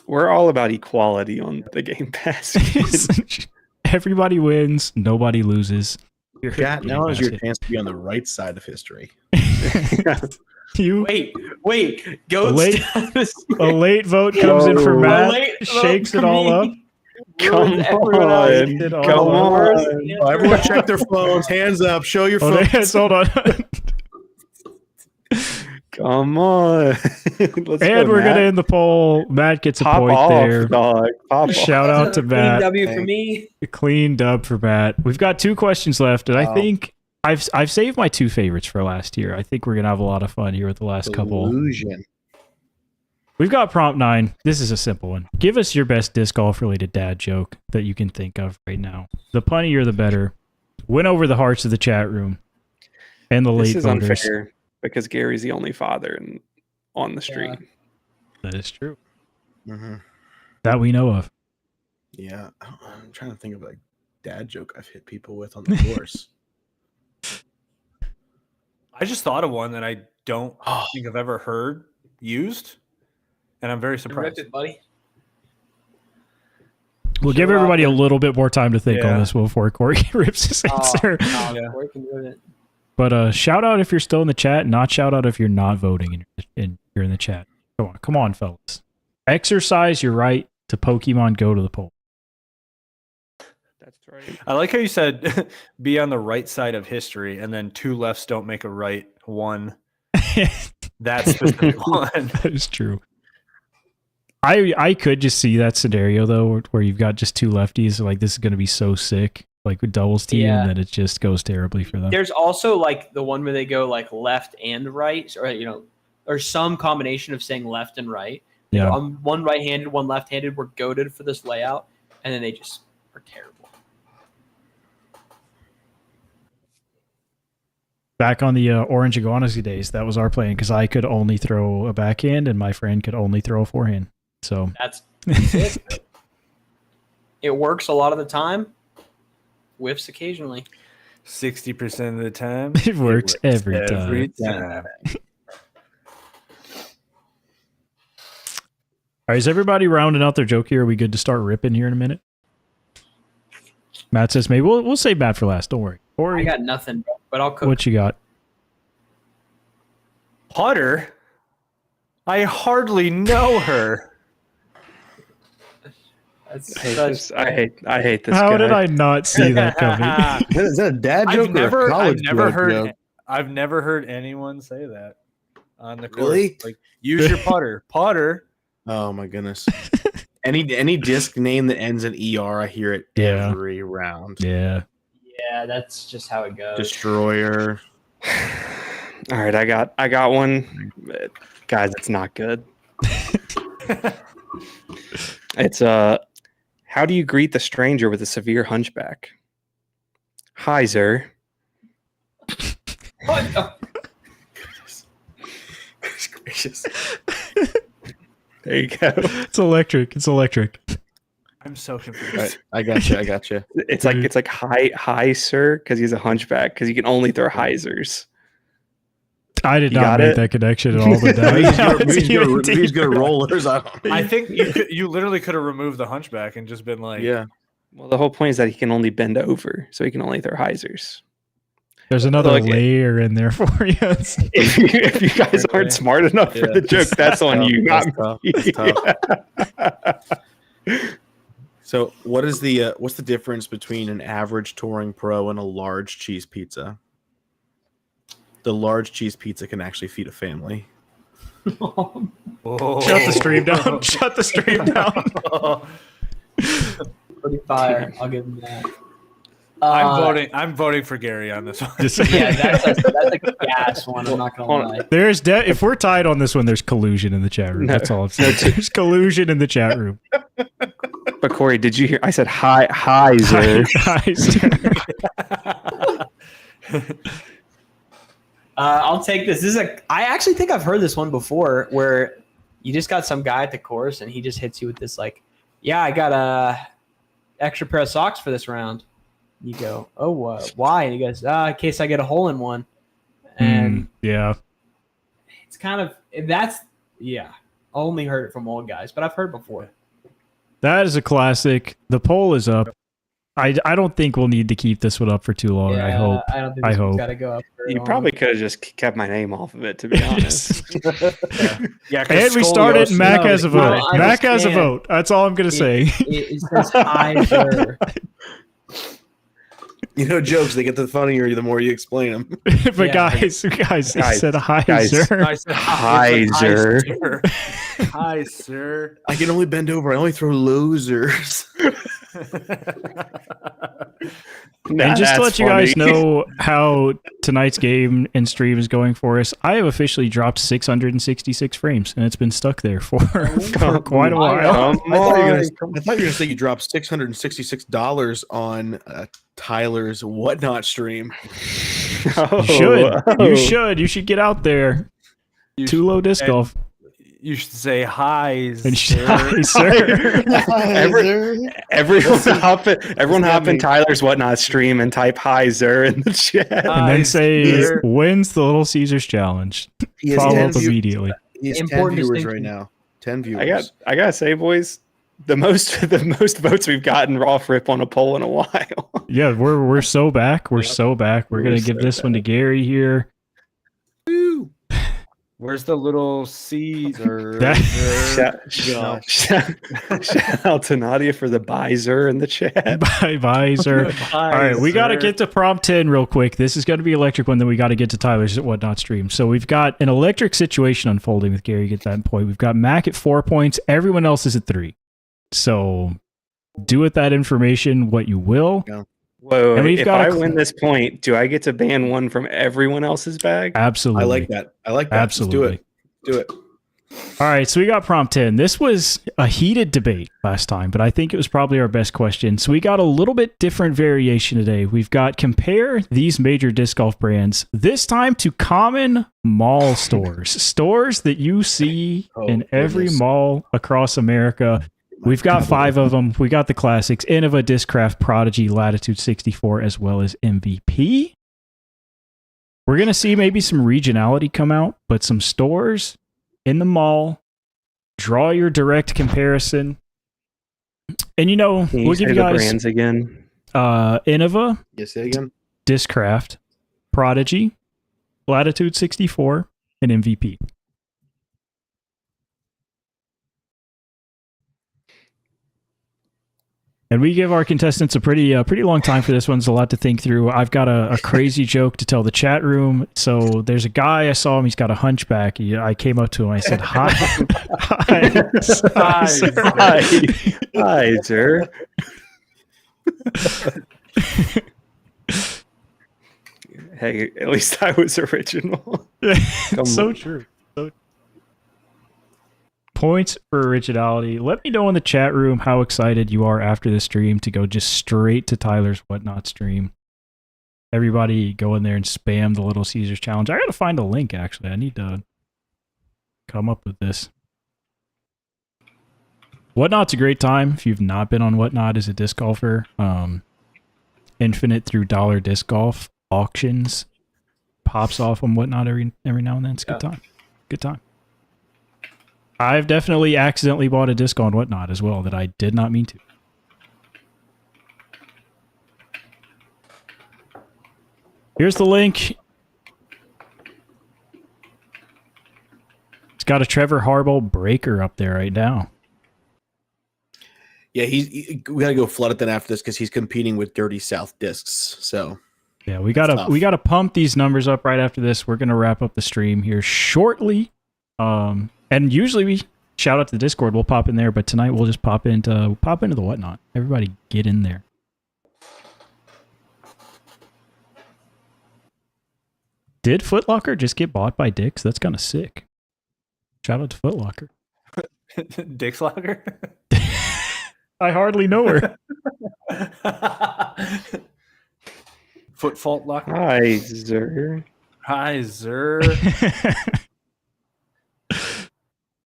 We're all about equality on the Game Pass. Everybody wins, nobody loses. Chat, now is your chance to be on the right side of history. You Wait, goats. Late- a late vote comes in for Whoa. Matt, shakes it all up. Come Everyone on. else did all Come of on. Oh, everyone check their phones. Hands up. Show your Oh, phones. yes, hold on. Come on. Let's And go, we're Matt. gonna end the poll. Matt gets a Pop point off, there. dog. Pop off. Shout out to Clean Matt. W for me. A clean dub for Matt. We've got 2 questions left, and I Wow. think I've saved my 2 favorites for last year. I think we're gonna have a lot of fun here with the last couple. Illusion. We've got prompt 9. This is a simple one. Give us your best disc golf related dad joke that you can think of right now. The punnier, the better. Win over the hearts of the chat room and the This late is voters. unfair because Gary's the only father on the street. That is true. Mm-hmm. That we know of. Yeah. I'm trying to think of like dad joke I've hit people with on the course. I just thought of one that I don't Oh, think I've ever heard used, and I'm very Rip surprised. it, buddy. We'll Show give off everybody a the- little bit more time to think Yeah. on this before Corey rips his answer. Oh, Yeah. Corey can do it. But shout out if you're still in the chat, not shout out if you're not voting and you're in the chat. Come on, fellas. Exercise your right to Pokemon Go to the poll. That's right. I like how you said be on the right side of history, and then 2 lefts don't make a right. 1. That specific one. That is true. I could just see that scenario though, where you've got just 2 lefties. Like this is going to be so sick, like with doubles team, Yeah. and then it just goes terribly for them. There's also like the one where they go like left and right, or or some combination of saying left and right. Yeah. One right-handed, one left-handed. We're goaded for this layout, and then they just are terrible. Back on the Orange Iguanas days, that was our plan because I could only throw a backhand and my friend could only throw a forehand. So That's it. It works a lot of the time. Whiffs occasionally. 60% of the time. it works every time. Every time. All right, is everybody rounding out their joke here? Are we good to start ripping here in a minute? Matt says maybe we'll save Matt for last. Don't worry. I Corey, got nothing, but I'll cook. what you got? Potter? I hardly know her. That's I hate such- this. I hate this How guy. did I not see that coming? is that a dad joke or a college joke? I've never heard anyone say that on the course. Really? Like, use your putter. Potter. Oh my goodness. any disc name that ends in ER, I hear it Yeah. every round. Yeah. yeah, that's just how it goes. Destroyer. All right, I got one. But guys, it's not good. It's how do you greet the stranger with a severe hunchback? Hi, sir. What the- Goodness gracious. There you go. It's electric. It's electric. I'm so confused. All right, I got you. I got you. It's like hi, sir, because he's a hunchback. Because he can only throw hyzers. I did You not got make it? that connection at all, but that He's now good, it's he's even good, he's good deeper. rollers. I don't know. I think you literally could have removed the hunchback and just been like, Yeah. Well, the whole point is that he can only bend over, so he can only throw hyzers. There's another Look, layer in there for you. If you guys aren't smart enough for Yeah. the joke, that's on you, not That's me. tough. That's tough. So, what's the difference between an average touring pro and a large cheese pizza? The large cheese pizza can actually feed a family. oh. Shut the stream down. Shut the stream down. Pretty fire. I'll give him that. I'm voting for Gary on this one. Yeah, that's a gas one. I'm not Hold gonna on. lie. There's if we're tied on this one, there's collusion in the chat room. No. That's all I'm saying. There's collusion in the chat room. But Corey, did you hear? I said hi, sir. I'll take this. I actually think I've heard this one before, where you just got some guy at the course and he just hits you with this like, "Yeah, I got a extra pair of socks for this round." You go, "Oh, why?" And he goes, "In case I get a hole in one." And Yeah. it's kind of only heard it from old guys, but I've heard it before. That is a classic. The poll is up. I don't think we'll need to keep this one up for too long. I hope. I don't think I this one's hope. got to go up. very You long. probably could have just kept my name off of it, to be honest. Yeah, 'cause And we started. scoliosis- Mac No, has a no, vote. I Mac has a understand. vote. That's all I'm gonna say. It says hi, sir. You know, jokes they get the funnier the more you explain them. But Yeah. guys, he said hi, guys. sir. I said, Hi, sir. sir. Hi, sir. I can only bend over. I only throw losers. And just to let you guys know how tonight's game and stream is going for us, I have officially dropped 666 frames, and it's been stuck there for quite a while. I thought you were gonna say you dropped $666 on Tyler's whatnot stream. You should. You should get out there. You Too low disc and- golf. You should say hi, And sir. hi, sir. Everyone hop in Tyler's whatnot stream and type hi, sir, in the chat. And Hi, then say sir. wins the Little Caesars challenge. He has Follow 10 up view- immediately. He has 10 Important viewers distinction. right now. 10 viewers. I gotta say, boys, the most votes we've gotten off rip on a poll in a while. Yeah, we're so back. We're so back. We're gonna We're give so this one to Gary here. Where's the little Caesar? Shout out to Nadia for the bizer in the chat. Bye bye, sir. All right, we got to get to prompt 10 real quick. This is going to be electric one. Then we got to get to Tyler's whatnot stream. So we've got an electric situation unfolding with Gary. Get that point. We've got Mac at 4 points. Everyone else is at 3. So do with that information what you will. Whoa, And we've if got I a- win this point, do I get to ban one from everyone else's bag? Absolutely. I like that. Absolutely. Let's do it. All right, so we got prompt 10. This was a heated debate last time, but I think it was probably our best question. So we got a little bit different variation today. We've got compare these major disc golf brands, this time to common mall stores, stores that you see Oh, in every goodness. mall across America. We've got 5 of them. We got the classics, Innova, Discraft, Prodigy, Latitude 64, as well as MVP. We're going to see maybe some regionality come out, but some stores in the mall. Draw your direct comparison. And Can we'll say give you the guys brands again. Innova, Yes, say it again. Discraft, Prodigy, Latitude 64, and MVP. And we give our contestants a pretty long time for this one. There's a lot to think through. I've got a crazy joke to tell the chat room. So there's a guy, I saw him. He's got a hunchback. I came up to him. I said, hi. Hi. Hi, sir. Hey, at least I was original. Come so on. true. Points for originality. Let me know in the chat room how excited you are after the stream to go just straight to Tyler's Whatnot stream. Everybody go in there and spam the Little Caesars challenge. I gotta find a link, actually. I need to come up with this. Whatnot's a great time if you've not been on Whatnot as a disc golfer. Infinite through dollar disc golf auctions pops off on Whatnot every now and then. It's a good time. Good time. I've definitely accidentally bought a disc on Whatnot as well that I did not mean to. Here's the link. It's got a Trevor Harbaugh breaker up there right now. Yeah, we gotta go flood it then after this because he's competing with Dirty South discs. So yeah, we gotta pump these numbers up right after this. We're gonna wrap up the stream here shortly. And usually we shout out to the Discord. We'll pop in there, but tonight we'll just pop into the Whatnot. Everybody get in there. Did Foot Locker just get bought by Dick's? That's kind of sick. Shout out to Foot Locker. Dick's Locker? I hardly know her. Foot Fault Locker? Hi, Zer. Hi, Zer.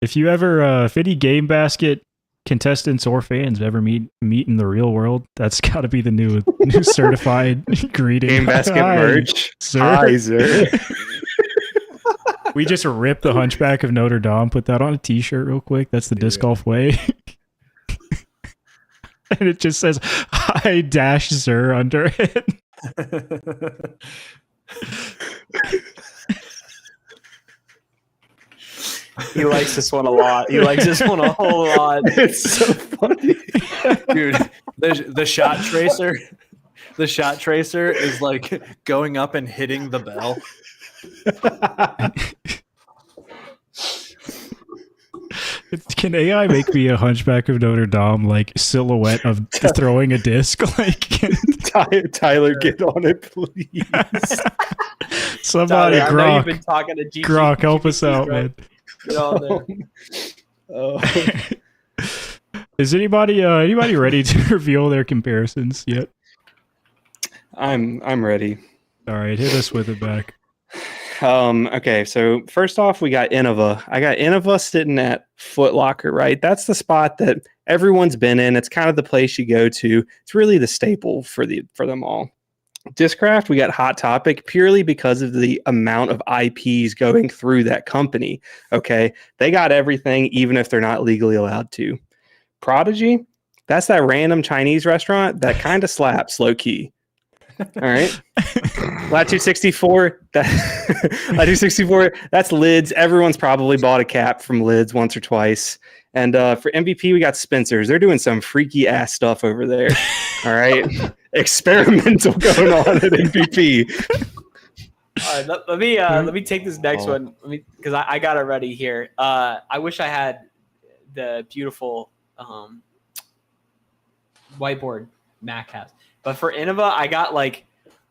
If any Game Basket contestants or fans ever meet in the real world, that's got to be the new certified greeting. Game Basket Hi, merch. Sir. Hi, Zer. We just rip the Hunchback of Notre Dame, put that on a t-shirt real quick. That's the disc golf way. And it just says "Hi Dash Zer" under it. He likes this one a lot. He likes this one a whole lot. It's so funny. Dude, the shot tracer. The shot tracer is like going up and hitting the bell. Can AI make me a Hunchback of Notre Dame like silhouette of throwing a disc? Like, Tyler, get on it, please. Somebody, Tyler, I know you've been Grok, talking to Grok, help us out, man. Get on there. Is anybody ready to reveal their comparisons yet? I'm ready. All right, hit us with it back. Okay, so first off, we got Innova. I got Innova sitting at Foot Locker, right? That's the spot that everyone's been in. It's kind of the place you go to. It's really the staple for them all. Discraft, we got Hot Topic purely because of the amount of IPs going through that company. Okay, they got everything, even if they're not legally allowed to. Prodigy, that's that random Chinese restaurant that kind of slaps low key. All right. Latitude 64, Latitude 64, that's Lids. Everyone's probably bought a cap from Lids once or twice. And for MVP, we got Spencer's. They're doing some freaky ass stuff over there. All right. Experimental going on at MVP. All right, let me take this next one. Because I got it ready here. I wish I had the beautiful whiteboard Mac has. But for Innova,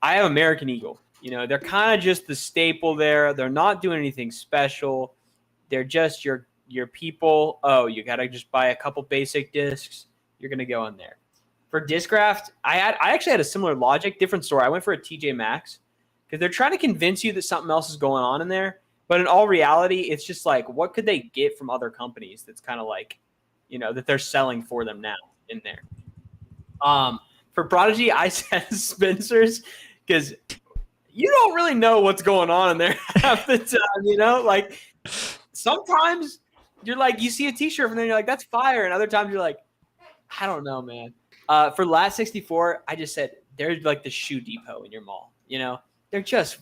I have American Eagle. You know, they're kind of just the staple there. They're not doing anything special. They're just your people. Oh, you got to just buy a couple basic discs. You're going to go in there. For Discraft, I actually had a similar logic, different story. I went for a TJ Maxx because they're trying to convince you that something else is going on in there. But in all reality, it's just like, what could they get from other companies that's kind of like, you know, that they're selling for them now in there. For Prodigy, I said Spencer's because you don't really know what's going on in there half the time, you know? Like, sometimes you're like, you see a T-shirt and then you're like, that's fire. And other times you're like, I don't know, man. For Lat 64, I just said they're like the Shoe Depot in your mall, you know? They're just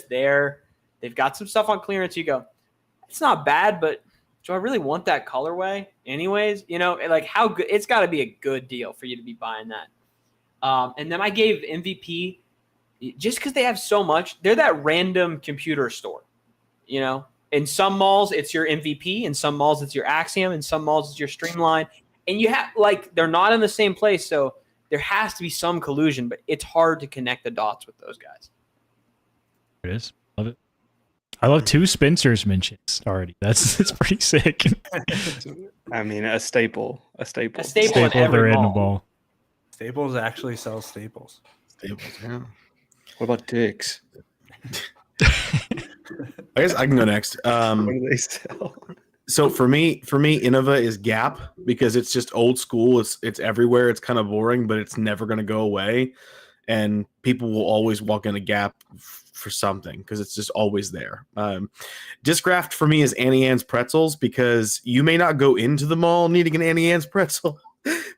there. They've got some stuff on clearance. You go, it's not bad, but do I really want that colorway anyways? You know, like how good, it's got to be a good deal for you to be buying that. And then I gave MVP just because they have so much. They're that random computer store, you know. In some malls, it's your MVP. In some malls, it's your Axiom. In some malls, it's your Streamline. And you have they're not in the same place, so there has to be some collusion. But it's hard to connect the dots with those guys. It is. Love it. I love 2 Spencer's mentions already. That's pretty sick. I mean, a staple. A staple in Staple of the every random mall. ball. Staples actually sells staples. Staples, yeah. What about dicks? I guess I can go next. What do they sell? So for me, Innova is Gap because it's just old school. It's everywhere. It's kind of boring, but it's never going to go away, and people will always walk into Gap for something because it's just always there. Discraft for me is Annie Ann's pretzels because you may not go into the mall needing an Annie Ann's pretzel,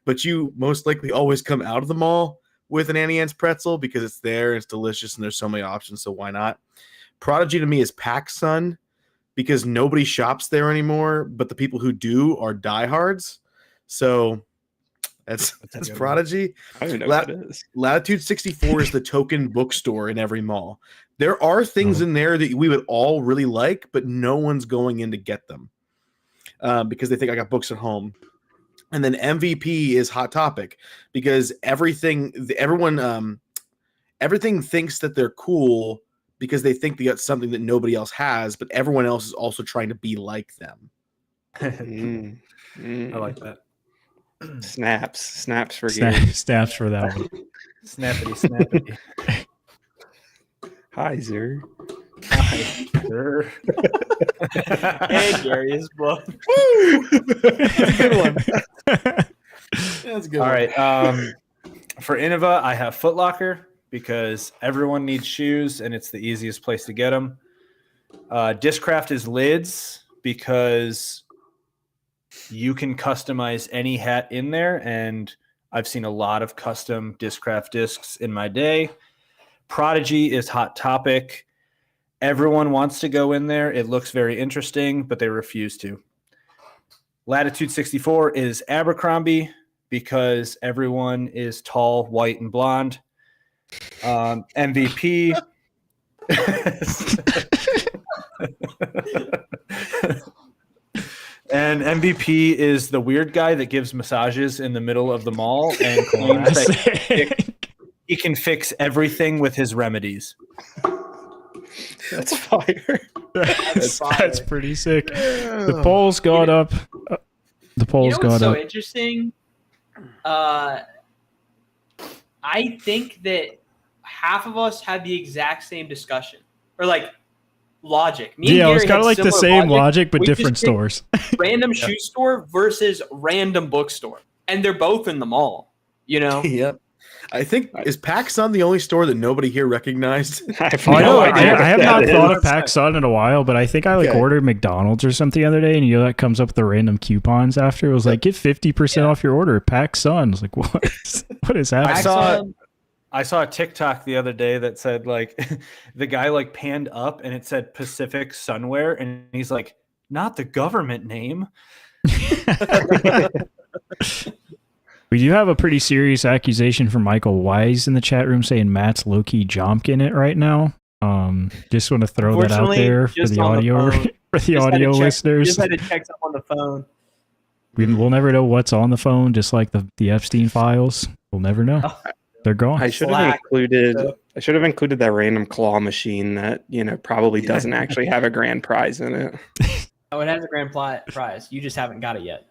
but you most likely always come out of the mall with an Annie Ann's pretzel because it's there, it's delicious, and there's so many options. So why not? Prodigy to me is PacSun because nobody shops there anymore, but the people who do are diehards. So that's Prodigy. I don't even know what that is. Latitude 64 is the token bookstore in every mall. There are things in there that we would all really like, but no one's going in to get them because they think I got books at home. And then MVP is Hot Topic because everything thinks that they're cool because they think they got something that nobody else has, but everyone else is also trying to be like them. I like that. Snaps for gear. Snaps for that one. Snappity. Hi, Zer. Sure. Hey, Darius, book. Good one. That's a good. All one. right. For Innova, I have Foot Locker because everyone needs shoes and it's the easiest place to get them. Discraft is Lids because you can customize any hat in there, and I've seen a lot of custom Discraft discs in my day. Prodigy is Hot Topic. Everyone wants to go in there. It looks very interesting, but they refuse to. Latitude 64 is Abercrombie because everyone is tall, white, and blonde. MVP. And MVP is the weird guy that gives massages in the middle of the mall and claims that he can fix everything with his remedies. That's fire. That's pretty sick. The poll's gone up. The poll's You know what's gone so up. interesting? I think that half of us had the exact same discussion, or like logic. Me and Yeah, it was Gary kind of had like the similar same logic, but We just different picked stores. Random shoe store versus random bookstore, and they're both in the mall. You know, Yep. I think is PacSun the only store that nobody here recognized? I have Oh, I know. no idea I what have that not is. thought of PacSun in a while, but I think I Okay. ordered McDonald's or something the other day, and that comes up with the random coupons after. It was like, get 50% off your order. PacSun. I was like, what is happening? I saw a TikTok the other day that said like the guy like panned up and it said Pacific Sunwear and he's like, not the government name. We do have a pretty serious accusation from Michael Wise in the chat room saying Matt's low-key Jomkin it right now. Just want to throw that out Unfortunately, there for just the on the audio phone. for the audio listeners. Just had to check something on the phone. We'll never know what's on the phone, just like the Epstein files. We'll never know. They're gone. I should have Slack. included that random claw machine that probably doesn't actually have a grand prize in it. Oh, it has a grand prize. You just haven't got it yet.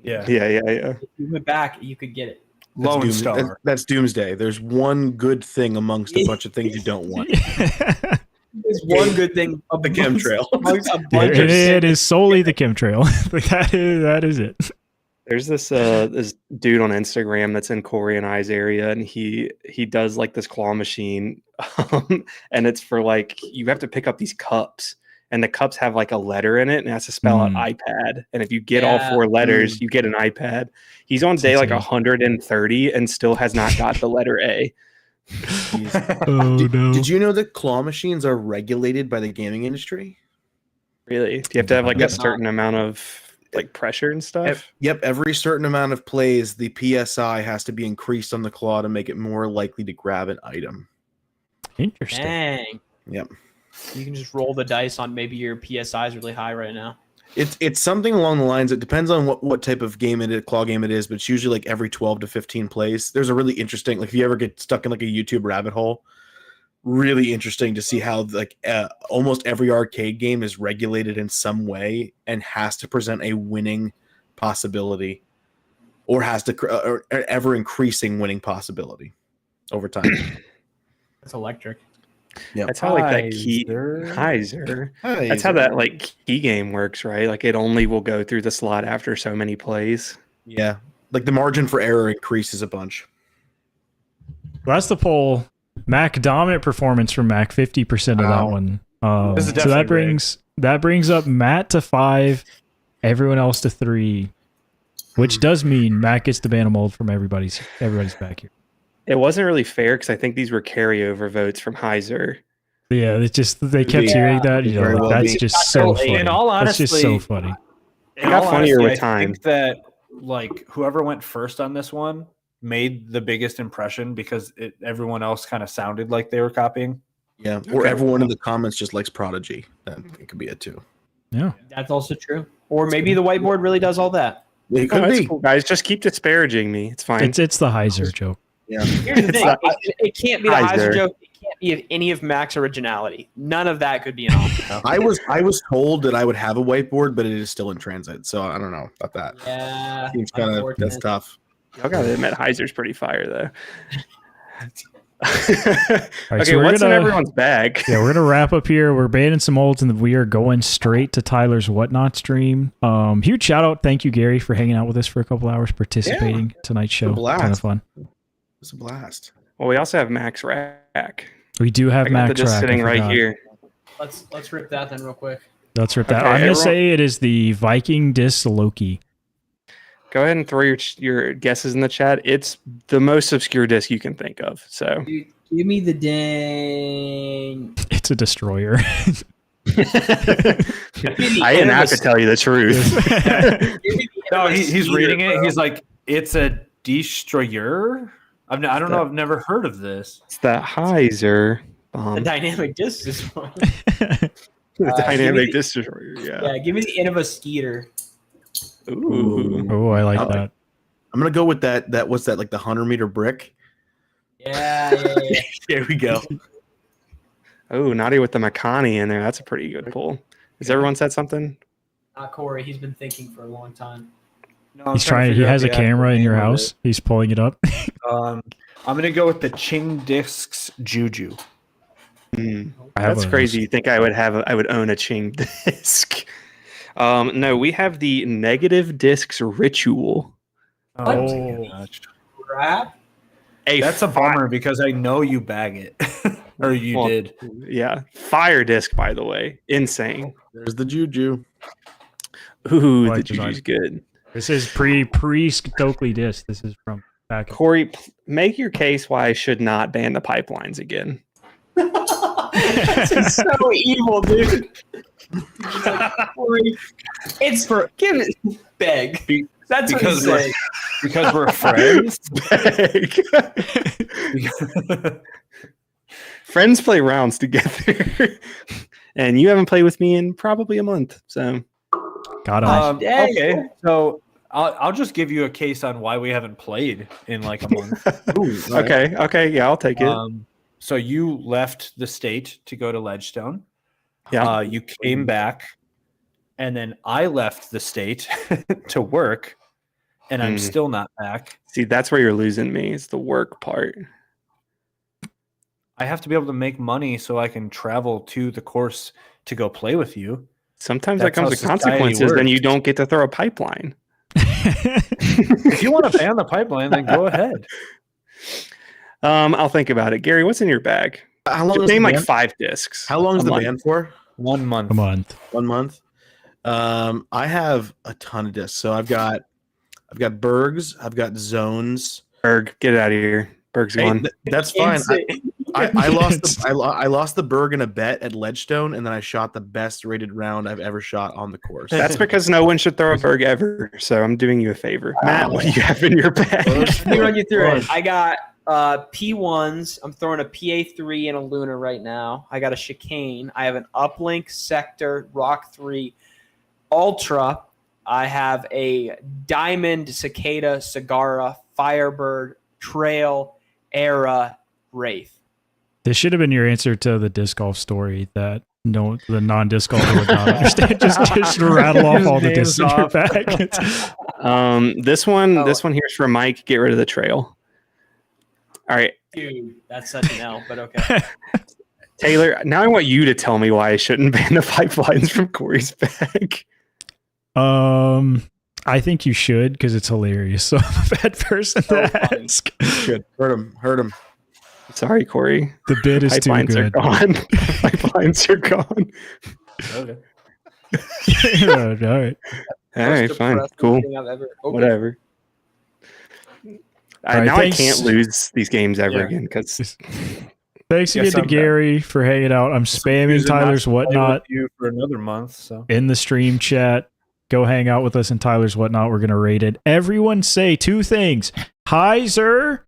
Yeah. Yeah. If you went back, you could get it. Lone Star. That's Doomsday. There's one good thing amongst a bunch of things you don't want. There's one good thing The chemtrail. amongst a bunch of it is solely the chemtrail. that is it. There's this dude on Instagram that's in Corey and I's area, and he does like this claw machine, and it's for like you have to pick up these cups, and the cups have like a letter in it, and it has to spell out iPad. And if you get all Yeah. 4 letters, you get an iPad. He's on day like 130 and still has not got the letter A. Oh no. Did you know that claw machines are regulated by the gaming industry? Really? Do you have to have like a Yep. certain amount of like pressure and stuff? Yep, every certain amount of plays, the PSI has to be increased on the claw to make it more likely to grab an item. Interesting. Dang. Yep. You can just roll the dice on maybe your PSI is really high right now. It's something along the lines. It depends on what type of game it is, claw game it is, but it's usually like every 12 to 15 plays. There's a really interesting, like if you ever get stuck in like a YouTube rabbit hole, really interesting to see how like almost every arcade game is regulated in some way and has to present a winning possibility, or has to or ever increasing winning possibility over time. That's electric. That's how like that key Heiser. That's how that like key game works, right? Like it only will go through the slot after so many plays. Yeah, like the margin for error increases a bunch. Well, that's the poll. Mac dominant performance from Mac, 50% of that one. This is So that definitely brings up Matt to 5, everyone else to 3, which does mean Mac gets the banner mold from everybody's back here. It wasn't really fair because I think these were carryover votes from Heiser. Yeah, it's just they kept hearing that. You know, Very like, well that's be. just so funny. In all That's just so honesty- funny. It got funnier with I time. think that like whoever went first on this one made the biggest impression because everyone else kind of sounded like they were copying. Yeah, or Okay. everyone in the comments just likes Prodigy. That it could be it too. Yeah. That's also true. Or maybe the whiteboard really does all that. It Oh, could that's be. cool, guys. Just keep disparaging me. It's fine. It's the Heiser joke. Yeah. Here's the It's thing: not- it can't be the Heiser. Heiser joke. It can't be of any of Mac's originality. None of that could be an option. I was told that I would have a whiteboard, but it is still in transit, so I don't know about that. Yeah, Seems kind of unfortunate. that's tough. Y'all gotta admit, Heiser's pretty fire though. All right, Okay, so we're what's in gonna- everyone's bag? Yeah, we're gonna wrap up here. We're banning some molds, and we are going straight to Tyler's Whatnot stream. Huge shout out, thank you, Gary, for hanging out with us for a couple hours, participating tonight's show. blast. Ton of fun. It's a blast. Well, we also have Max Rack. We do have I got Mac the disc Track. I sitting right forgot. here. Let's rip that then real quick. Let's rip that. Okay, I'm gonna everyone- say it is the Viking Disc Loki. Go ahead and throw your guesses in the chat. It's the most obscure disc you can think of. So Dude, give me the dang. It's a destroyer. I didn't have to tell you the truth. No, he's reading it. He's like, it's a destroyer. I don't know. I've never heard of this. It's the Heiser The bomb. dynamic disc is one. The give dynamic me- destroyer. Yeah. Yeah, give me the end of a skeeter. Ooh. Oh, I like I like- that. I'm gonna go with that. That was that like the 100-meter brick. Yeah. There we go. Oh, Naughty with the Makani in there. That's a pretty good pull. Has everyone said something? Not Corey. He's been thinking for a long time. No, I'm He's trying to trying. He figure out has a the actual camera in your name of house. He's pulling it up. it. I'm gonna go with the Ching Discs Juju. Hmm. I have That's one of crazy. You think I would own a Ching disc? No, we have the Negative Discs Ritual. Oh, Crap. that's a bummer because I know you bag it, or you Well, did. Yeah, fire disc, by the way, insane. There's the Juju. Ooh, I like the design. Juju's good. This is pre Stokely disc. This is from back. Corey, make your case why I should not ban the pipelines again. This is so evil, dude. He's like, Corey, it's for give it beg. That's what he's Because we're, saying. because we're friends. Friends play rounds together, and you haven't played with me in probably a month. So Got him. Dang. Okay, so I'll just give you a case on why we haven't played in like a month. okay, yeah, I'll take it. So you left the state to go to Ledgestone. Yeah. You came back, and then I left the state to work, and I'm Mm. still not back. See, that's where you're losing me. It's the work part. I have to be able to make money so I can travel to the course to go play with you. Sometimes That's that comes how with society consequences. Then works. you don't get to throw a pipeline. If you want to ban the pipeline, then go ahead. I'll think about it. Gary, what's in your bag? How long Just is the name like ban? 5 discs. How long is A the month. ban for? 1 month. A month. 1 month. I have a ton of discs. So I've got Bergs. I've got Zones. Berg, get it out of here. Berg's Hey, gone. that's fine. I lost the Berg in a bet at Ledgestone, and then I shot the best rated round I've ever shot on the course. That's because no one should throw a Berg ever. So I'm doing you a favor. Matt, what do you have in your bag? Let me run you through it. I got P1s. I'm throwing a PA3 and a Luna right now. I got a Chicane. I have an Uplink, Sector, Rock 3, Ultra. I have a Diamond, Cicada, Sagara, Firebird, Trail, Era, Wraith. This should have been your answer to the disc golf story that no, the non-disc golfer would not understand. Just rattle off all the discs in your bag. This one here's for Mike. Get rid of the trail. All right, Dude, that's such an L, but okay. Taylor. Now I want you to tell me why I shouldn't ban the pipelines from Corey's bag. I think you should because it's hilarious. So I'm a bad person to funny. ask. Good. Hurt him. Sorry, Corey. The bid is too Pipelines are good. gone. Pipelines are gone. Okay. All right. All right, Most fine, depressing cool, thing I've ever- okay. whatever. All right, Now thanks. I can't lose these games ever Yeah. again because Thanks again Yes, to I'm Gary for hanging out. I'm spamming Using Tyler's not to play whatnot with you for another month. So in the stream chat. Go hang out with us in Tyler's whatnot. We're gonna rate it. Everyone say two things. Heiser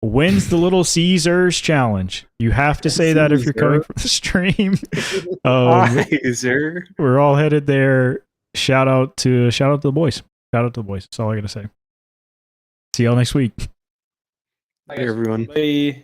wins the Little Caesars challenge. You have to say that if you're coming from the stream. Heiser. We're all headed there. Shout out to the boys. Shout out to the boys. That's all I gotta say. See y'all next week. Hey, everyone. Bye.